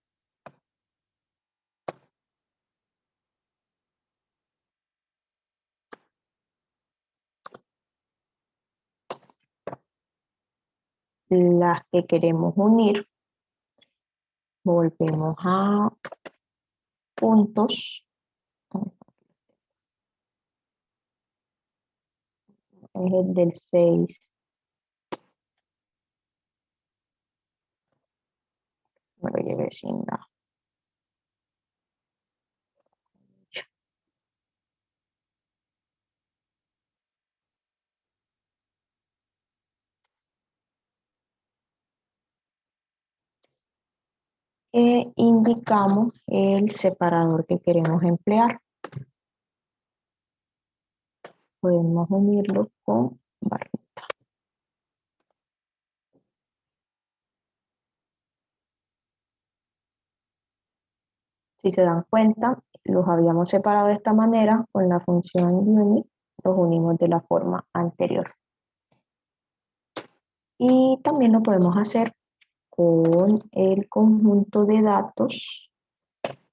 las que queremos unir, volvemos a puntos, es el del 6. Me lo llevé sin nada. E indicamos el separador que queremos emplear. Podemos unirlo con barrita. Si se dan cuenta, los habíamos separado de esta manera con la función unit, los unimos de la forma anterior. Y también lo podemos hacer con el conjunto de datos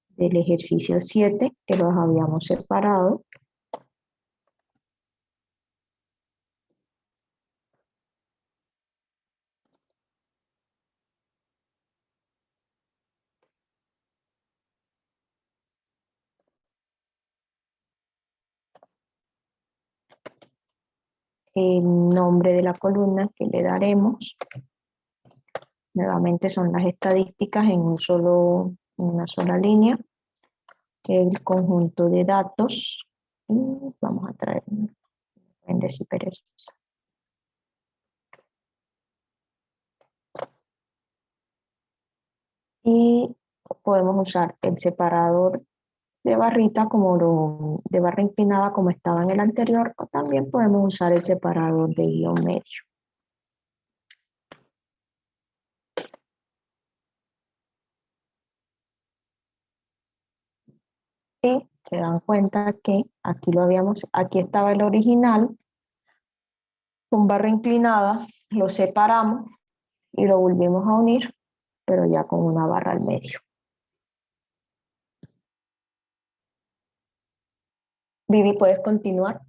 del ejercicio 7, que los habíamos separado. El nombre de la columna que le daremos. Nuevamente son las estadísticas en una sola línea. El conjunto de datos. Y vamos a traer índice y perezosa. Y podemos usar el separador de barrita de barra inclinada como estaba en el anterior, o también podemos usar el separador de guión medio. Y se dan cuenta que aquí estaba el original, con barra inclinada, lo separamos y lo volvimos a unir, pero ya con una barra al medio. Vivi, ¿puedes continuar?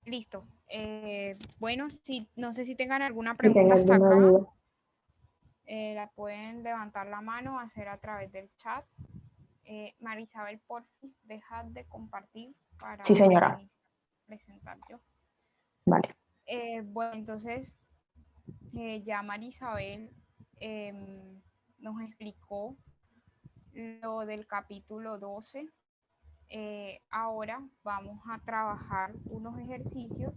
Listo. Bueno, no sé si tengan alguna Si pregunta tengo hasta alguna acá. duda. La pueden levantar la mano, hacer a través del chat. Marisabel, porfis, deja de compartir para Sí, señora. presentar yo. Vale. Bueno, entonces ya Marisabel nos explicó lo del capítulo 12. Ahora vamos a trabajar unos ejercicios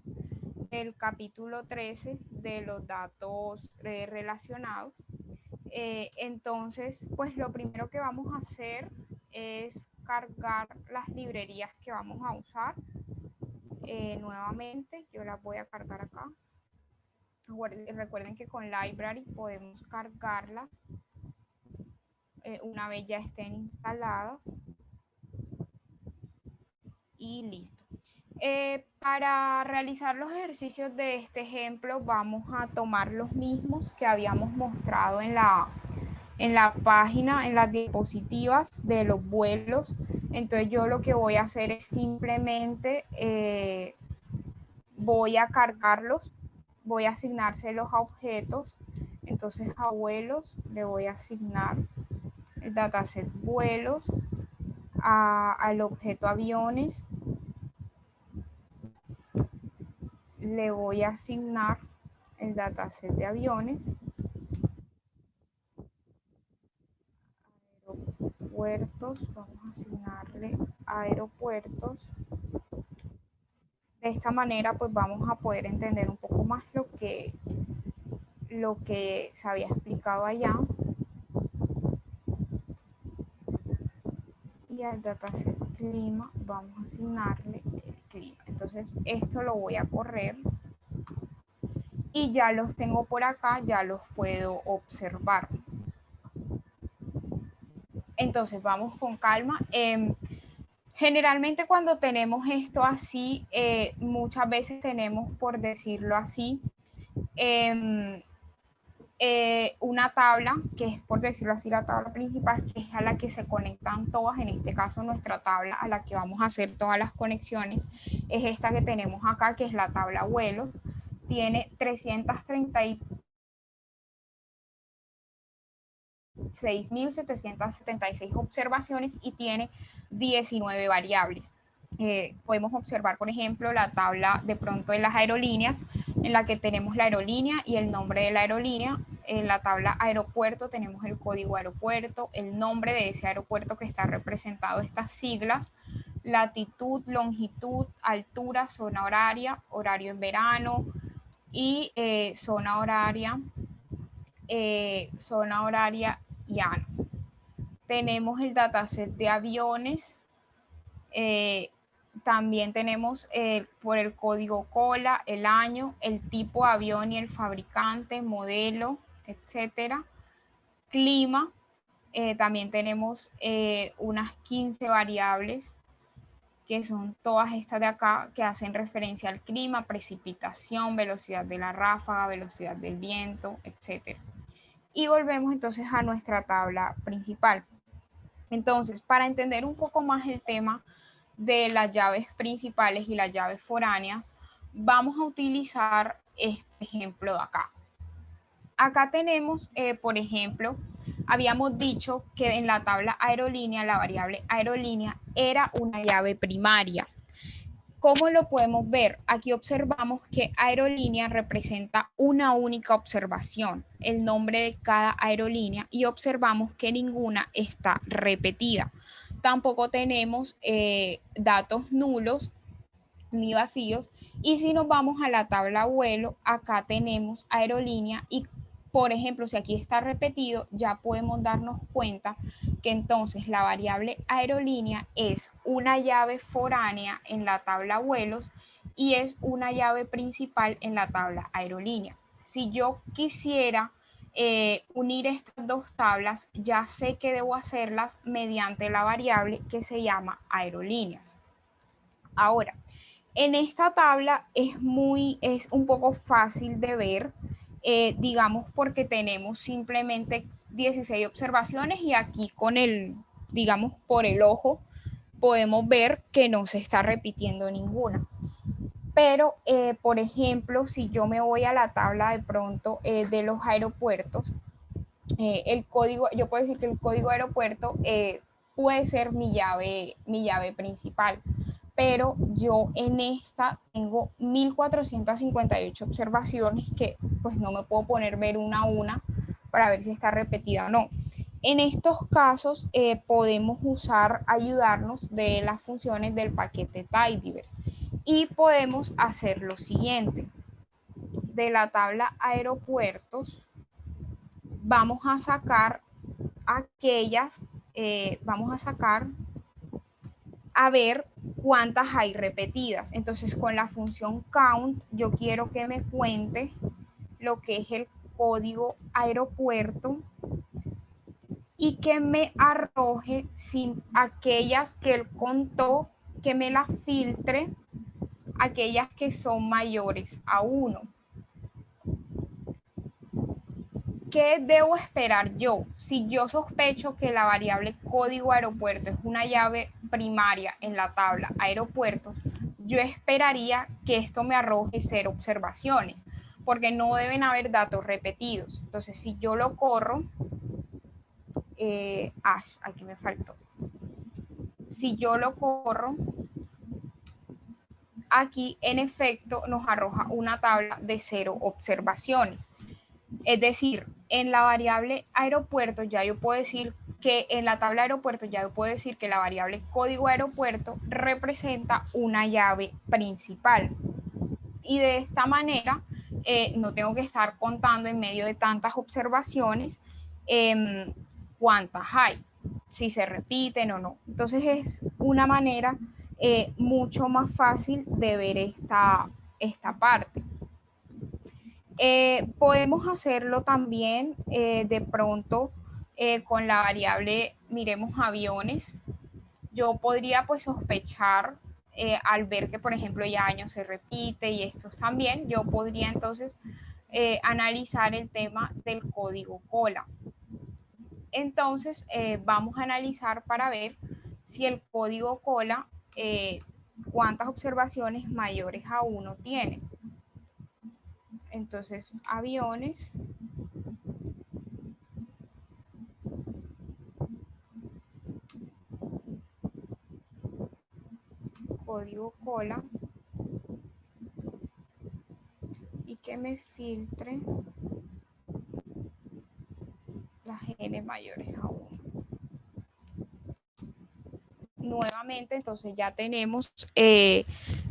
del capítulo 13 de los datos relacionados. Entonces, pues lo primero que vamos a hacer es cargar las librerías que vamos a usar. Nuevamente, yo las voy a cargar acá. Recuerden que con Library podemos cargarlas una vez ya estén instaladas. Y listo. Para realizar los ejercicios de este ejemplo vamos a tomar los mismos que habíamos mostrado en la página, en las diapositivas de los vuelos. Entonces yo lo que voy a hacer es simplemente voy a cargarlos, voy a asignárselos a objetos. Entonces a vuelos le voy a asignar el dataset vuelos, al objeto aviones le voy a asignar el dataset de aviones, aeropuertos, vamos a asignarle aeropuertos. De esta manera pues vamos a poder entender un poco más lo que se había explicado allá. Y al dataset clima vamos a asignarle el clima. Entonces esto lo voy a correr y ya los tengo por acá, ya los puedo observar. Entonces vamos con calma. Generalmente cuando tenemos esto así, muchas veces tenemos, por decirlo así, una tabla, que es, por decirlo así, la tabla principal, que es a la que se conectan todas, en este caso nuestra tabla a la que vamos a hacer todas las conexiones, es esta que tenemos acá, que es la tabla vuelos. Tiene 336.776 observaciones y tiene 19 variables. Podemos observar, por ejemplo, la tabla de pronto de las aerolíneas, en la que tenemos la aerolínea y el nombre de la aerolínea. En la tabla aeropuerto tenemos el código aeropuerto, el nombre de ese aeropuerto que está representado, estas siglas, latitud, longitud, altura, zona horaria, horario en verano y zona horaria y ano. Tenemos el dataset de aviones. También tenemos por el código COLA, el año, el tipo de avión y el fabricante, modelo, etcétera. Clima, también tenemos unas 15 variables, que son todas estas de acá, que hacen referencia al clima, precipitación, velocidad de la ráfaga, velocidad del viento, etcétera. Y volvemos entonces a nuestra tabla principal. Entonces, para entender un poco más el tema de las llaves principales y las llaves foráneas, vamos a utilizar este ejemplo de acá. Acá tenemos, por ejemplo, habíamos dicho que en la tabla aerolínea, la variable aerolínea era una llave primaria. ¿Cómo lo podemos ver? Aquí observamos que aerolínea representa una única observación, el nombre de cada aerolínea, y observamos que ninguna está repetida. Tampoco tenemos datos nulos ni vacíos. Y si nos vamos a la tabla vuelo, acá tenemos aerolínea y, por ejemplo, si aquí está repetido, ya podemos darnos cuenta que entonces la variable aerolínea es una llave foránea en la tabla vuelos y es una llave principal en la tabla aerolínea. Si yo quisiera unir estas dos tablas, ya sé que debo hacerlas mediante la variable que se llama aerolíneas. Ahora, en esta tabla es un poco fácil de ver, digamos, porque tenemos simplemente 16 observaciones y aquí con el, digamos, por el ojo, podemos ver que no se está repitiendo ninguna. Pero, por ejemplo, si yo me voy a la tabla de pronto de los aeropuertos, el código, yo puedo decir que el código aeropuerto puede ser mi llave principal, pero yo en esta tengo 1458 observaciones que pues no me puedo poner ver una a una para ver si está repetida o no. En estos casos podemos ayudarnos de las funciones del paquete Tidyverse y podemos hacer lo siguiente. De la tabla aeropuertos vamos a sacar aquellas, a ver cuántas hay repetidas. Entonces, con la función count, yo quiero que me cuente lo que es el código aeropuerto y que me arroje sin aquellas que él contó, que me las filtre, aquellas que son mayores a 1. ¿Qué debo esperar yo? Si yo sospecho que la variable código aeropuerto es una llave primaria en la tabla aeropuertos, yo esperaría que esto me arroje 0 observaciones, porque no deben haber datos repetidos. Entonces, si yo lo corro, aquí me faltó. Si yo lo corro, aquí en efecto nos arroja una tabla de 0 observaciones. Es decir, en la variable aeropuerto ya yo puedo decir que en la tabla aeropuerto ya yo puedo decir que la variable código aeropuerto representa una llave principal. Y de esta manera no tengo que estar contando en medio de tantas observaciones cuántas hay, si se repiten o no. Entonces es una manera mucho más fácil de ver esta parte. Podemos hacerlo también de pronto con la variable, miremos aviones. Yo podría pues sospechar al ver que por ejemplo ya año se repite y estos también, yo podría entonces analizar el tema del código cola. Entonces, vamos a analizar para ver si el código cola, cuántas observaciones mayores a 1 tiene. Entonces, aviones, código cola, y que me filtre las n mayores a 1. Nuevamente, entonces ya tenemos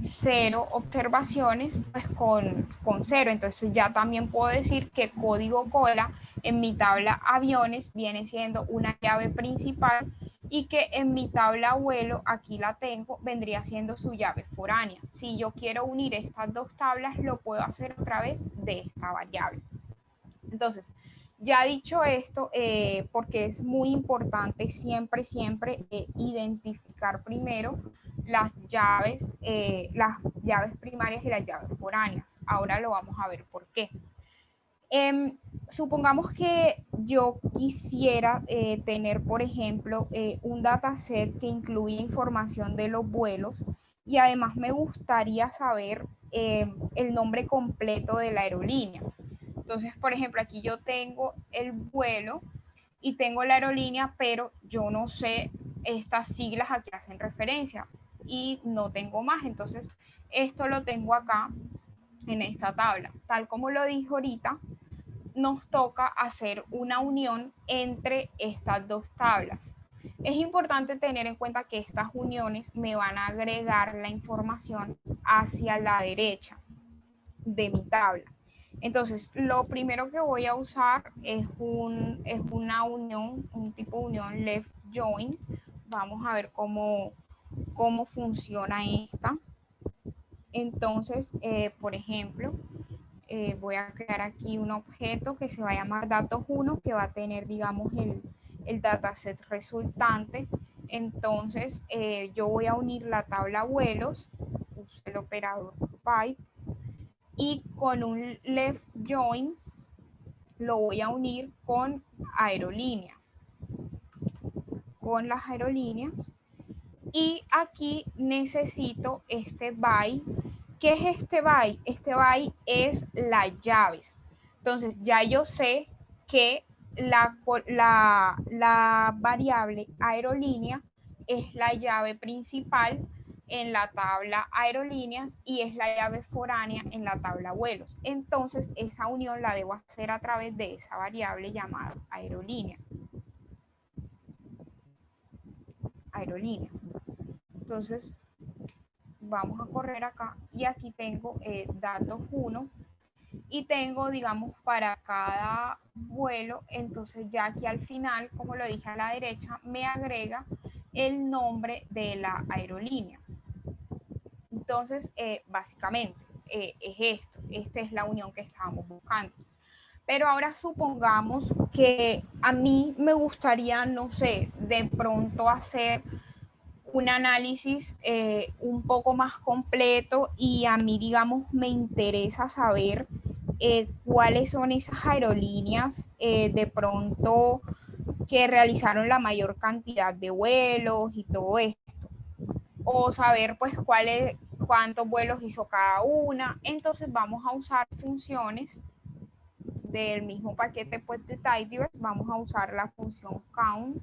0 observaciones, pues con 0. Entonces ya también puedo decir que código cola en mi tabla aviones viene siendo una llave principal y que en mi tabla vuelo, aquí la tengo, vendría siendo su llave foránea. Si yo quiero unir estas dos tablas, lo puedo hacer a través de esta variable. Entonces, ya dicho esto, porque es muy importante siempre identificar primero las llaves primarias y las llaves foráneas. Ahora lo vamos a ver por qué. Supongamos que yo quisiera tener, por ejemplo, un dataset que incluye información de los vuelos y además me gustaría saber el nombre completo de la aerolínea. Entonces, por ejemplo, aquí yo tengo el vuelo y tengo la aerolínea, pero yo no sé estas siglas a qué hacen referencia y no tengo más. Entonces, esto lo tengo acá en esta tabla. Tal como lo dije ahorita, nos toca hacer una unión entre estas dos tablas. Es importante tener en cuenta que estas uniones me van a agregar la información hacia la derecha de mi tabla. Entonces, lo primero que voy a usar es una unión, un tipo de unión left join. Vamos a ver cómo funciona esta. Entonces, por ejemplo, voy a crear aquí un objeto que se va a llamar datos1, que va a tener, digamos, el dataset resultante. Entonces, yo voy a unir la tabla vuelos, uso el operador pipe, y con un left join lo voy a unir con aerolínea, con las aerolíneas. Y aquí necesito este by. ¿Qué es este by? Este by es las llaves. Entonces ya yo sé que la variable aerolínea es la llave principal en la tabla aerolíneas y es la llave foránea en la tabla vuelos. Entonces esa unión la debo hacer a través de esa variable llamada aerolínea. Entonces vamos a correr acá y aquí tengo datos 1 y tengo, digamos, para cada vuelo. Entonces ya aquí al final, como lo dije a la derecha, me agrega el nombre de la aerolínea. Entonces, básicamente, es esto. Esta es la unión que estábamos buscando. Pero ahora supongamos que a mí me gustaría, no sé, de pronto hacer un análisis un poco más completo y a mí, digamos, me interesa saber cuáles son esas aerolíneas de pronto que realizaron la mayor cantidad de vuelos y todo esto. O saber pues cuántos vuelos hizo cada una. Entonces vamos a usar funciones del mismo paquete pues de Tidyverse. Vamos a usar la función count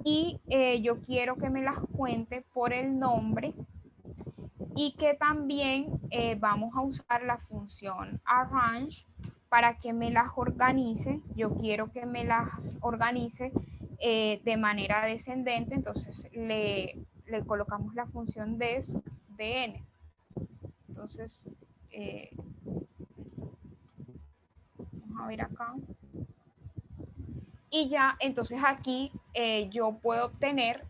y yo quiero que me las cuente por el nombre y que también vamos a usar la función arrange para que me las organice. Yo quiero que me las organice de manera descendente, entonces le colocamos la función dn. Entonces, vamos a ver acá. Y ya, entonces aquí yo puedo obtener,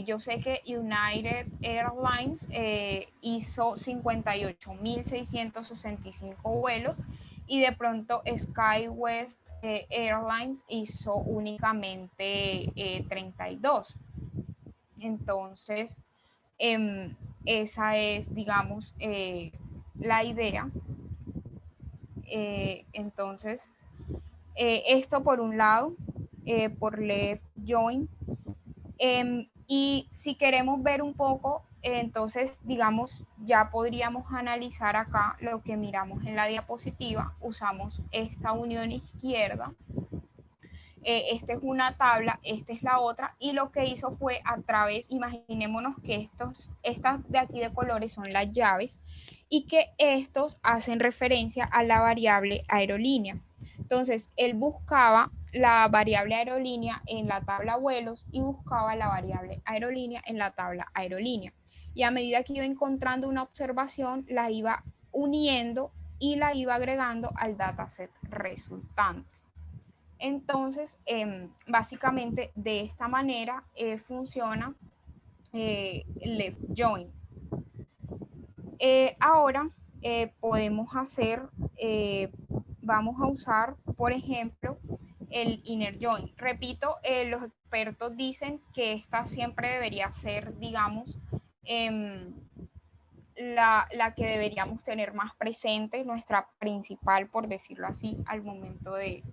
yo sé que United Airlines hizo 58.665 vuelos y de pronto SkyWest Airlines hizo únicamente 32. Entonces, esa es, digamos, la idea Entonces, esto por un lado, por left join. Y si queremos ver un poco, entonces, digamos, ya podríamos analizar acá lo que miramos en la diapositiva. Usamos esta unión izquierda. Esta es una tabla, esta es la otra, y lo que hizo fue a través, imaginémonos que estas de aquí de colores son las llaves, y que estos hacen referencia a la variable aerolínea. Entonces, él buscaba la variable aerolínea en la tabla vuelos y buscaba la variable aerolínea en la tabla aerolínea. Y a medida que iba encontrando una observación, la iba uniendo y la iba agregando al dataset resultante. Entonces, básicamente de esta manera funciona left join. Ahora podemos hacer, vamos a usar, por ejemplo, el inner join. Repito, los expertos dicen que esta siempre debería ser, digamos, la que deberíamos tener más presente, nuestra principal, por decirlo así, al momento de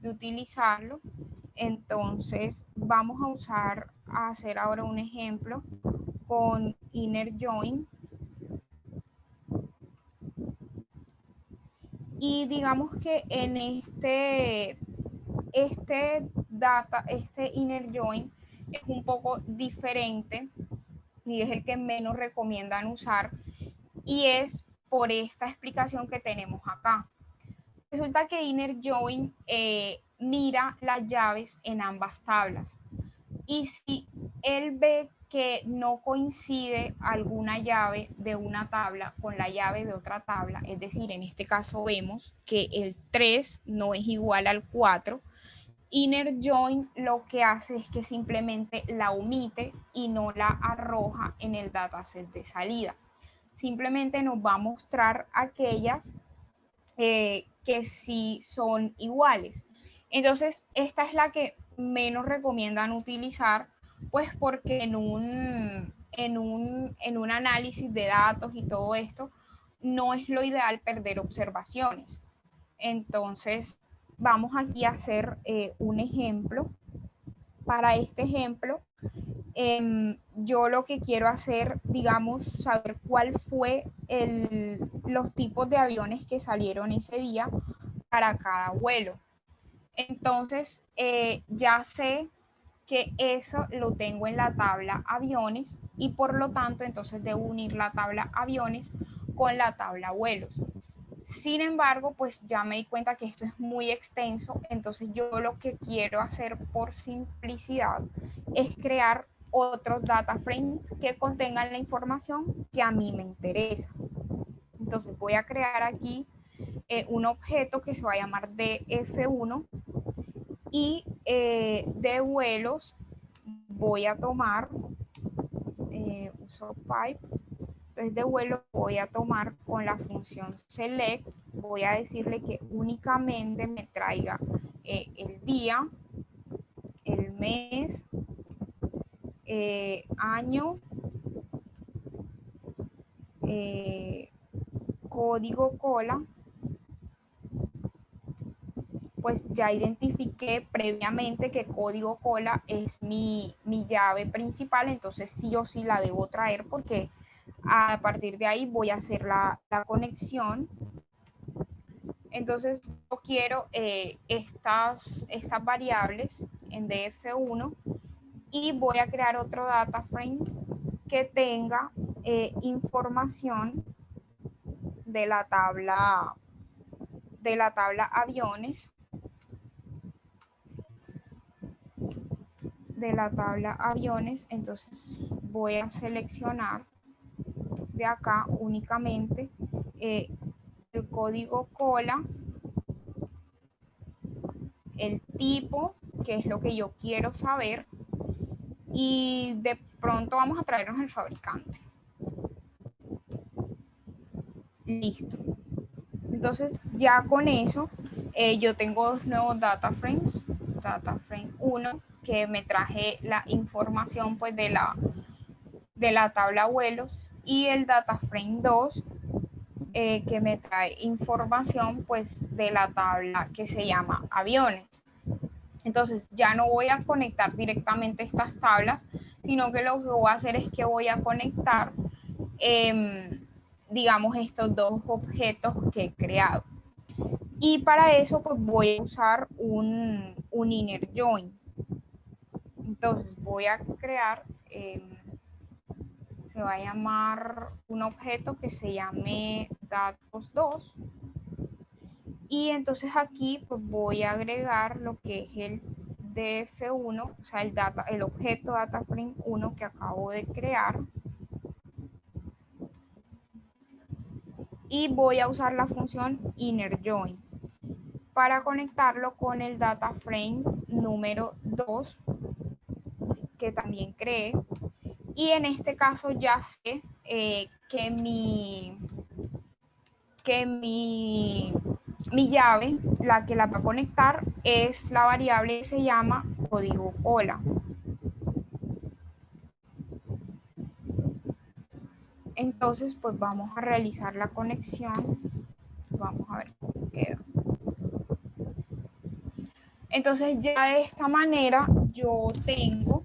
utilizarlo. Entonces vamos a hacer ahora un ejemplo con inner join. Y digamos que en este inner join es un poco diferente y es el que menos recomiendan usar, y es por esta explicación que tenemos acá. Resulta que inner join mira las llaves en ambas tablas, y si él ve que no coincide alguna llave de una tabla con la llave de otra tabla, es decir, en este caso vemos que el 3 no es igual al 4, inner join lo que hace es que simplemente la omite y no la arroja en el dataset de salida. Simplemente nos va a mostrar aquellas que sí son iguales. Entonces, esta es la que menos recomiendan utilizar, pues porque en un análisis de datos y todo esto, no es lo ideal perder observaciones. Entonces, vamos aquí a hacer un ejemplo. Para este ejemplo, yo lo que quiero hacer, digamos, saber cuál fue los tipos de aviones que salieron ese día para cada vuelo. Entonces, ya sé que eso lo tengo en la tabla aviones, y por lo tanto, entonces debo unir la tabla aviones con la tabla vuelos. Sin embargo, pues ya me di cuenta que esto es muy extenso, entonces yo lo que quiero hacer por simplicidad es crear otros data frames que contengan la información que a mí me interesa. Entonces voy a crear aquí un objeto que se va a llamar DF1, y de vuelos voy a tomar, uso pipe. Entonces de vuelo voy a tomar con la función select, voy a decirle que únicamente me traiga el día, el mes, año, código cola. Pues ya identifiqué previamente que código cola es mi llave principal, entonces sí o sí la debo traer porque a partir de ahí voy a hacer la conexión. Entonces yo quiero estas variables en DF1, y voy a crear otro data frame que tenga información de la tabla aviones, entonces voy a seleccionar de acá únicamente el código cola, el tipo, que es lo que yo quiero saber, y de pronto vamos a traernos el fabricante. Listo. Entonces ya con eso yo tengo dos nuevos data frames. Data frame 1, que me traje la información pues de la tabla vuelos, y el data frame 2 que me trae información pues de la tabla que se llama aviones. Entonces ya no voy a conectar directamente estas tablas, sino que lo que voy a hacer es que voy a conectar, digamos, estos dos objetos que he creado. Y para eso pues voy a usar un inner join. Entonces voy a crear, se va a llamar un objeto que se llame datos2. Y entonces aquí pues voy a agregar lo que es el df1, o sea, el objeto DataFrame1 que acabo de crear. Y voy a usar la función innerJoin para conectarlo con el DataFrame número 2 que también creé. Y en este caso ya sé que mi llave, la que la va a conectar, es la variable que se llama código hola. Entonces, pues vamos a realizar la conexión. Vamos a ver cómo queda. Entonces, ya de esta manera yo tengo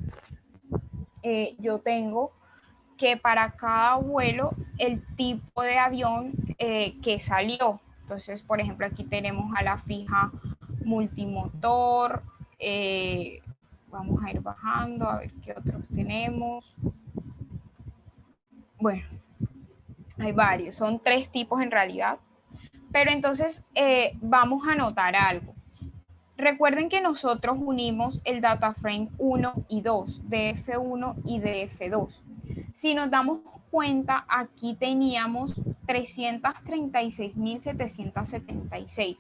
que para cada vuelo el tipo de avión que salió. Entonces, por ejemplo, aquí tenemos a la fija multimotor. Vamos a ir bajando a ver qué otros tenemos. Bueno, hay varios, son 3 tipos en realidad. Pero entonces vamos a notar algo. Recuerden que nosotros unimos el DataFrame 1 y 2, DF1 y DF2. Si nos damos cuenta, aquí teníamos 336.776.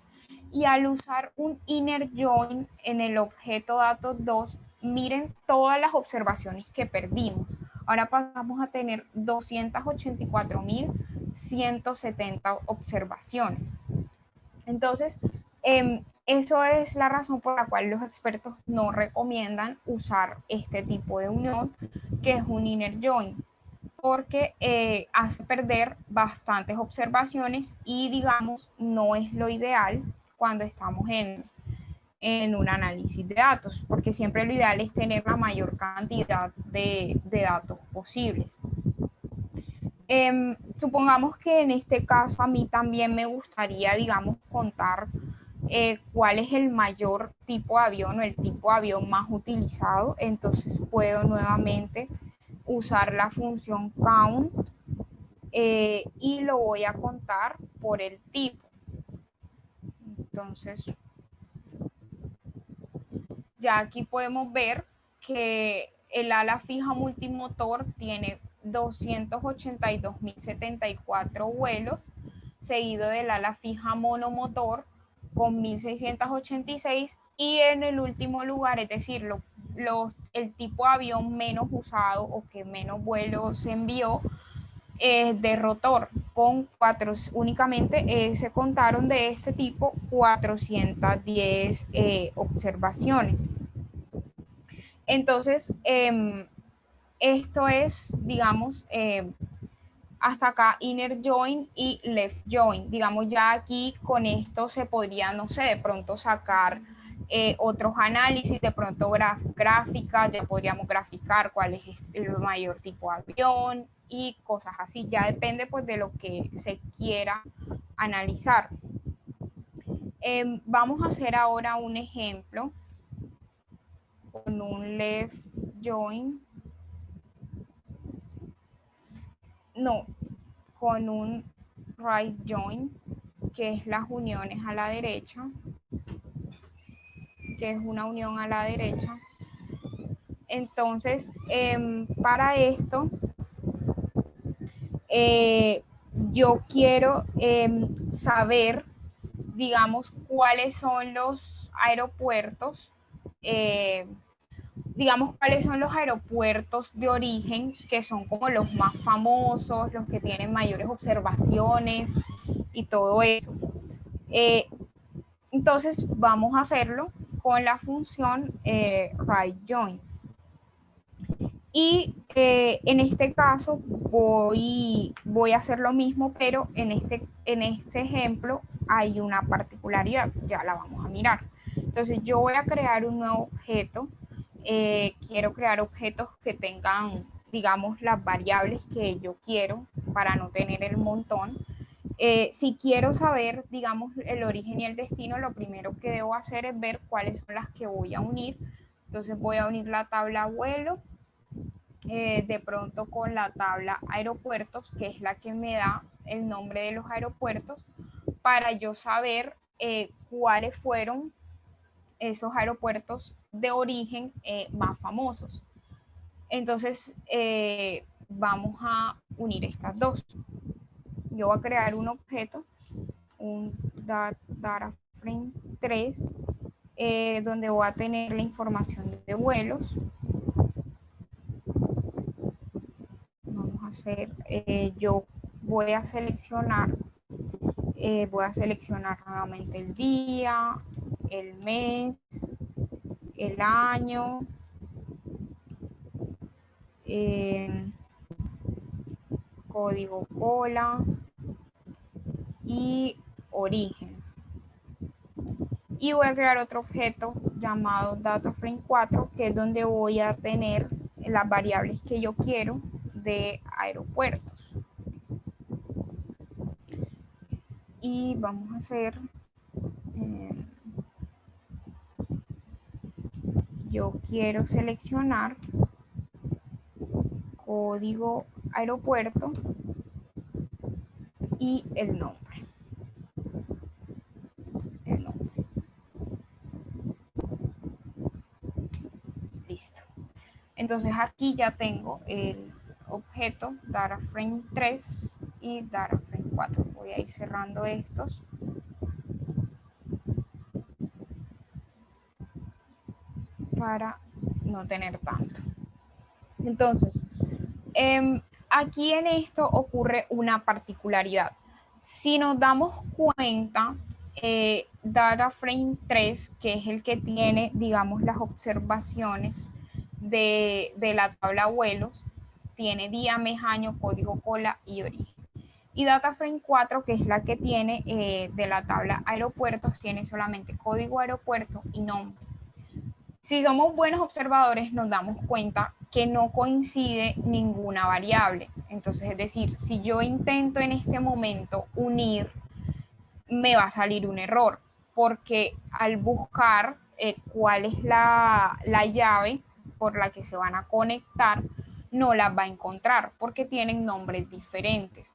Y al usar un inner join en el objeto datos2, miren todas las observaciones que perdimos. Ahora pasamos a tener 284.170 observaciones. Entonces, eso es la razón por la cual los expertos no recomiendan usar este tipo de unión, que es un inner join, porque hace perder bastantes observaciones y, digamos, no es lo ideal cuando estamos en un análisis de datos, porque siempre lo ideal es tener la mayor cantidad de datos posibles. Supongamos que en este caso a mí también me gustaría, digamos, contar cuál es el mayor tipo de avión o el tipo de avión más utilizado. Entonces puedo nuevamente usar la función count y lo voy a contar por el tipo. Entonces, ya aquí podemos ver que el ala fija multimotor tiene 282.074 vuelos, seguido del ala fija monomotor con 1.686 y en el último lugar, es decir, el tipo de avión menos usado o que menos vuelos se envió de rotor, con únicamente se contaron de este tipo 410 observaciones. Entonces, esto es, digamos, hasta acá inner join y left join. Digamos, ya aquí con esto se podría, no sé, de pronto sacar otros análisis, de pronto gráficas, ya podríamos graficar cuál es el mayor tipo de avión y cosas así. Ya depende pues de lo que se quiera analizar. Vamos a hacer ahora un ejemplo con un left join. No, con un right join, que es las uniones a la derecha, que es una unión a la derecha. Entonces, para esto, yo quiero saber, digamos, cuáles son los aeropuertos, digamos, cuáles son los aeropuertos de origen que son como los más famosos, los que tienen mayores observaciones y todo eso. Entonces vamos a hacerlo con la función right join. Y en este caso voy a hacer lo mismo, pero en este ejemplo hay una particularidad, ya la vamos a mirar. Entonces yo voy a crear un nuevo objeto. Quiero crear objetos que tengan, digamos, las variables que yo quiero para no tener el montón. Si quiero saber, digamos, el origen y el destino, lo primero que debo hacer es ver cuáles son las que voy a unir. Entonces voy a unir la tabla vuelo, de pronto con la tabla aeropuertos, que es la que me da el nombre de los aeropuertos, para yo saber cuáles fueron esos aeropuertos de origen más famosos. Entonces, vamos a unir estas dos. Yo voy a crear un objeto, un data frame 3, donde voy a tener la información de vuelos. Vamos a hacer, yo voy a seleccionar nuevamente el día, el mes, el año, código cola y origen. Y voy a crear otro objeto llamado DataFrame4, que es donde voy a tener las variables que yo quiero de aeropuertos. Y vamos a hacer, yo quiero seleccionar código aeropuerto y el nombre. Listo. Entonces aquí ya tengo el objeto DataFrame 3 y DataFrame 4. Voy a ir cerrando estos. Para no tener tanto. Entonces, aquí en esto ocurre una particularidad. Si nos damos cuenta, DataFrame 3, que es el que tiene, digamos, las observaciones de la tabla vuelos, tiene día, mes, año, código cola y origen. Y DataFrame 4, que es la que tiene de la tabla aeropuertos, tiene solamente código aeropuerto y nombre. Si somos buenos observadores, nos damos cuenta que no coincide ninguna variable. Entonces, es decir, si yo intento en este momento unir, me va a salir un error, porque al buscar cuál es la llave por la que se van a conectar, no las va a encontrar, porque tienen nombres diferentes.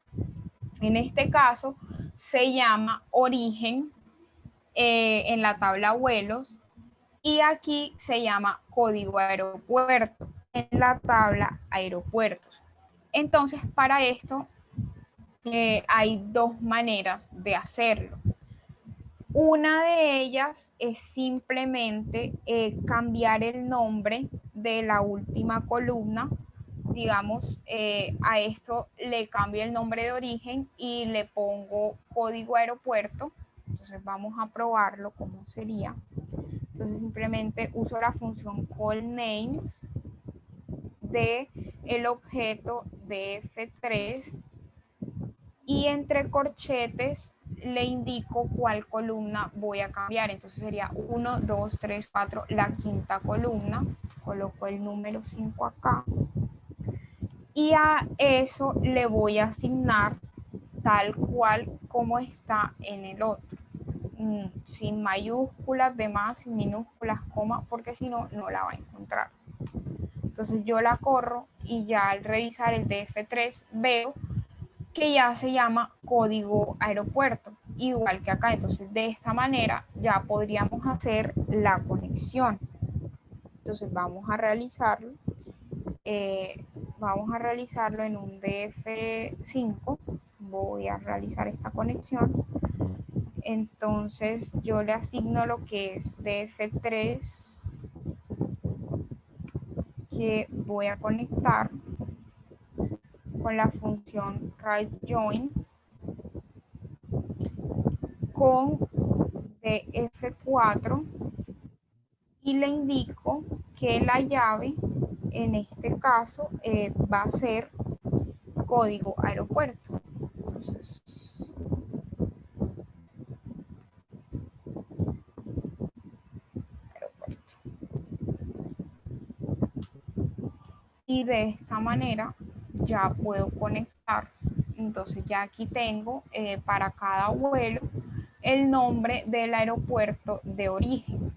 En este caso, se llama origen en la tabla vuelos, y aquí se llama código aeropuerto en la tabla aeropuertos. Entonces, para esto hay dos maneras de hacerlo. Una de ellas es simplemente cambiar el nombre de la última columna. Digamos, a esto le cambio el nombre de origen y le pongo código aeropuerto. Entonces vamos a probarlo cómo sería. Entonces simplemente uso la función callNames de el objeto df3 y entre corchetes le indico cuál columna voy a cambiar. Entonces sería 1, 2, 3, 4, la quinta columna. Coloco el número 5 acá. Y a eso le voy a asignar tal cual como está en el otro. Sin mayúsculas, demás, sin minúsculas, coma, porque si no, no la va a encontrar. Entonces yo la corro y ya al revisar el DF3 veo que ya se llama código aeropuerto, igual que acá. Entonces de esta manera ya podríamos hacer la conexión. Entonces vamos a realizarlo. Vamos a realizarlo en un DF5. Voy a realizar esta conexión. Entonces yo le asigno lo que es df3, que voy a conectar con la función writeJoin con df4 y le indico que la llave en este caso va a ser código aeropuerto. Entonces, aeropuerto. Y de esta manera ya puedo conectar. Entonces ya aquí tengo para cada vuelo el nombre del aeropuerto de origen.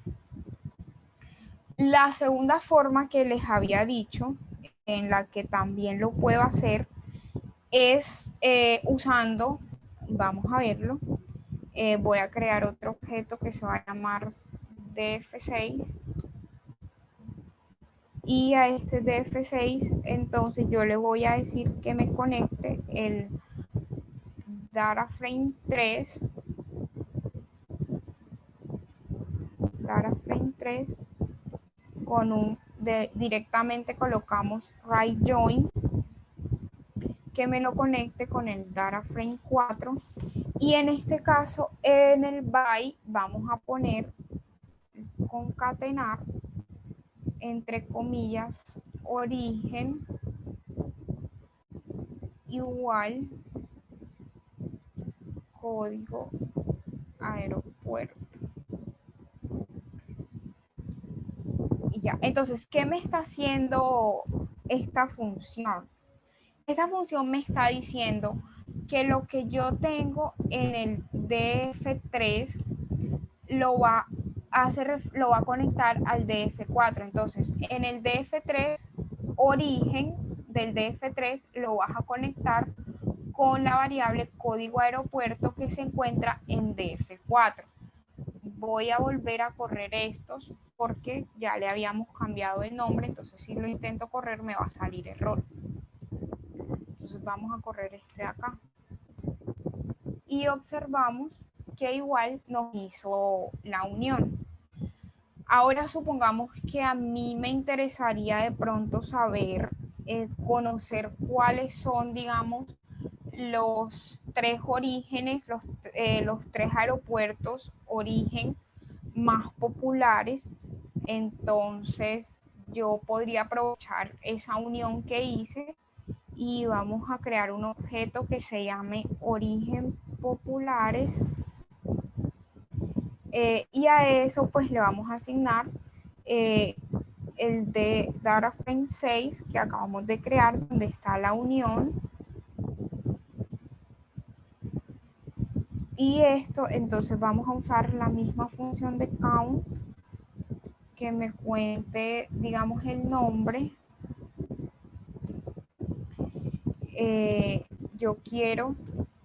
La segunda forma que les había dicho, en la que también lo puedo hacer, es usando, vamos a verlo, voy a crear otro objeto que se va a llamar DF6 y a este DF6 entonces yo le voy a decir que me conecte el data frame 3 con directamente colocamos right join, que me lo conecte con el data frame 4 y en este caso en el by vamos a poner concatenar entre comillas origen igual código aeropuerto. Y ya, entonces, ¿qué me está haciendo esta función? Esta función me está diciendo que lo que yo tengo en el DF3 lo va a conectar al DF4. Entonces, en el DF3, origen del DF3 lo vas a conectar con la variable código aeropuerto que se encuentra en DF4. Voy a volver a correr estos porque ya le habíamos cambiado el nombre, entonces si lo intento correr me va a salir error. Entonces vamos a correr este de acá. Y observamos que igual nos hizo la unión. Ahora supongamos que a mí me interesaría de pronto saber, conocer cuáles son, digamos, los tres orígenes, los tres aeropuertos origen más populares. Entonces yo podría aprovechar esa unión que hice y vamos a crear un objeto que se llame origen populares y a eso pues le vamos a asignar el de data frame 6 que acabamos de crear, donde está la unión. Y esto, entonces vamos a usar la misma función de count que me cuente, digamos, el nombre. Yo quiero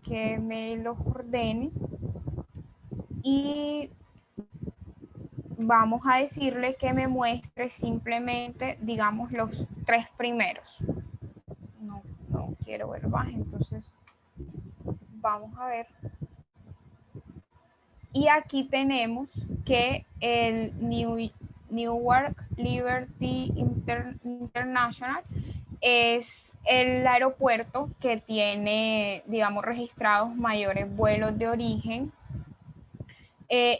que me los ordene y vamos a decirle que me muestre simplemente, digamos, los tres primeros. No quiero ver más, entonces vamos a ver. Y aquí tenemos que el Newark Liberty International es el aeropuerto que tiene, digamos, registrados mayores vuelos de origen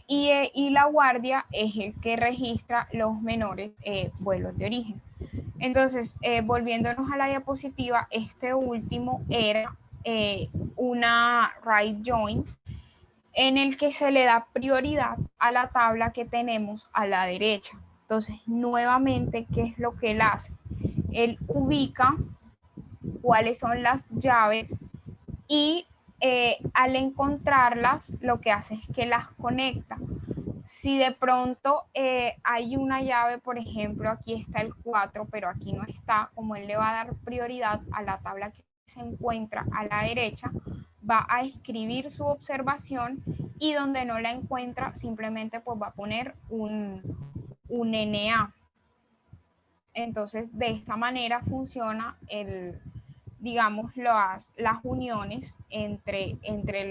y La Guardia es el que registra los menores vuelos de origen. Entonces, volviéndonos a la diapositiva, este último era una right join en el que se le da prioridad a la tabla que tenemos a la derecha. Entonces, nuevamente, ¿qué es lo que él hace? Él ubica cuáles son las llaves y al encontrarlas, lo que hace es que las conecta. Si de pronto hay una llave, por ejemplo, aquí está el 4, pero aquí no está, como él le va a dar prioridad a la tabla que se encuentra a la derecha, va a escribir su observación y donde no la encuentra, simplemente pues va a poner un NA. Entonces, de esta manera funciona digamos, las uniones entre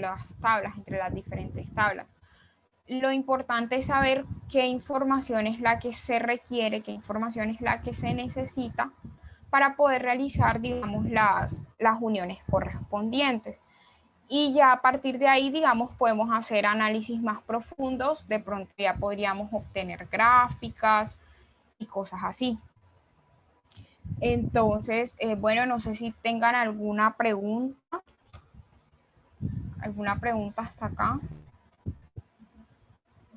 las tablas, entre las diferentes tablas. Lo importante es saber qué información es la que se requiere, qué información es la que se necesita para poder realizar, digamos, las uniones correspondientes. Y ya a partir de ahí, digamos, podemos hacer análisis más profundos, de pronto ya podríamos obtener gráficas y cosas así. Entonces, bueno, no sé si tengan alguna pregunta hasta acá.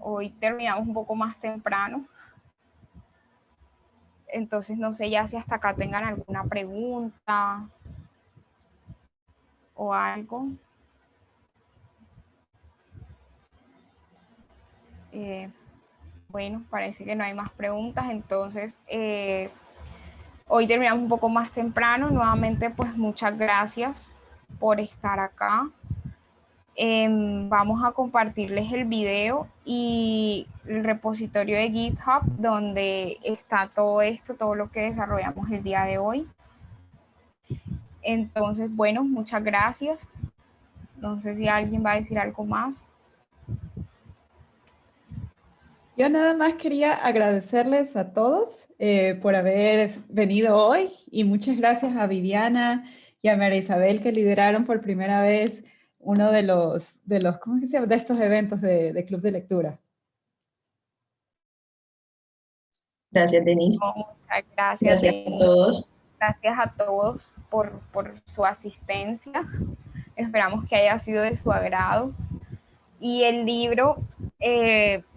Hoy terminamos un poco más temprano. Entonces, no sé ya si hasta acá tengan alguna pregunta o algo. Bueno, parece que no hay más preguntas. Entonces, hoy terminamos un poco más temprano. Nuevamente, pues muchas gracias por estar acá. Vamos a compartirles el video y el repositorio de GitHub donde está todo esto, todo lo que desarrollamos el día de hoy. Entonces, bueno, muchas gracias. No sé si alguien va a decir algo más. Yo nada más quería agradecerles a todos por haber venido hoy y muchas gracias a Viviana y a María Isabel que lideraron por primera vez uno de los ¿cómo se llama? De estos eventos de Club de Lectura. Gracias, Denise. Muchas gracias, Gracias a Denise. todos. Gracias a todos por su asistencia. Esperamos que haya sido de su agrado. Y el libro,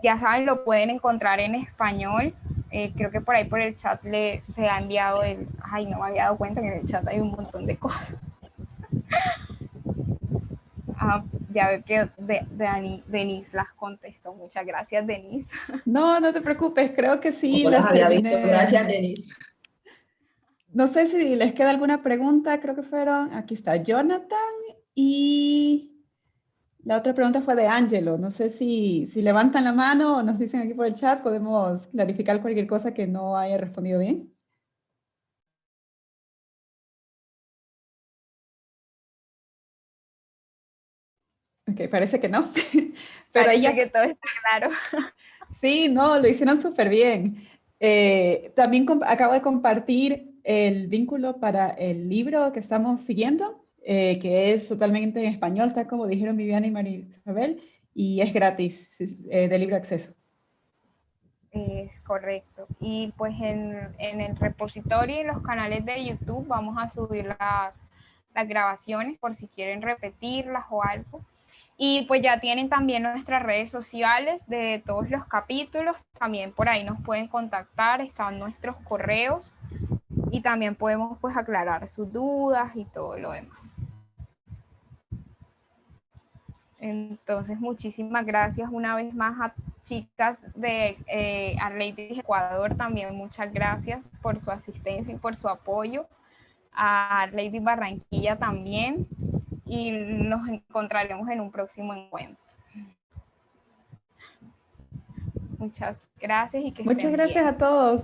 ya saben, lo pueden encontrar en español. Creo que por ahí por el chat se ha enviado el... Ay, no me había dado cuenta que en el chat hay un montón de cosas. Ya veo que Denise las contestó. Muchas gracias, Denise. No, no te preocupes, creo que sí No las les había visto. terminé. Gracias, Denise. No sé si les queda alguna pregunta, creo que fueron, aquí está Jonathan y la otra pregunta fue de Angelo. No sé si levantan la mano o nos dicen aquí por el chat, podemos clarificar cualquier cosa que no haya respondido bien. Ok, parece que no. Pero Parece ella, que todo está claro. sí, no, lo hicieron súper bien. También acabo de compartir el vínculo para el libro que estamos siguiendo, que es totalmente en español, tal como dijeron Viviana y María Isabel, y es gratis, de libre acceso. Es correcto. Y pues en el repositorio y en los canales de YouTube vamos a subir las grabaciones por si quieren repetirlas o algo. Y pues ya tienen también nuestras redes sociales de todos los capítulos. También por ahí nos pueden contactar, están nuestros correos y también podemos pues aclarar sus dudas y todo lo demás. Entonces, muchísimas gracias una vez más a chicas de Arleitis Ecuador, también muchas gracias por su asistencia y por su apoyo. A Arleitis Barranquilla también, y nos encontraremos en un próximo encuentro. Muchas gracias y que Muchas estén gracias bien. a todos.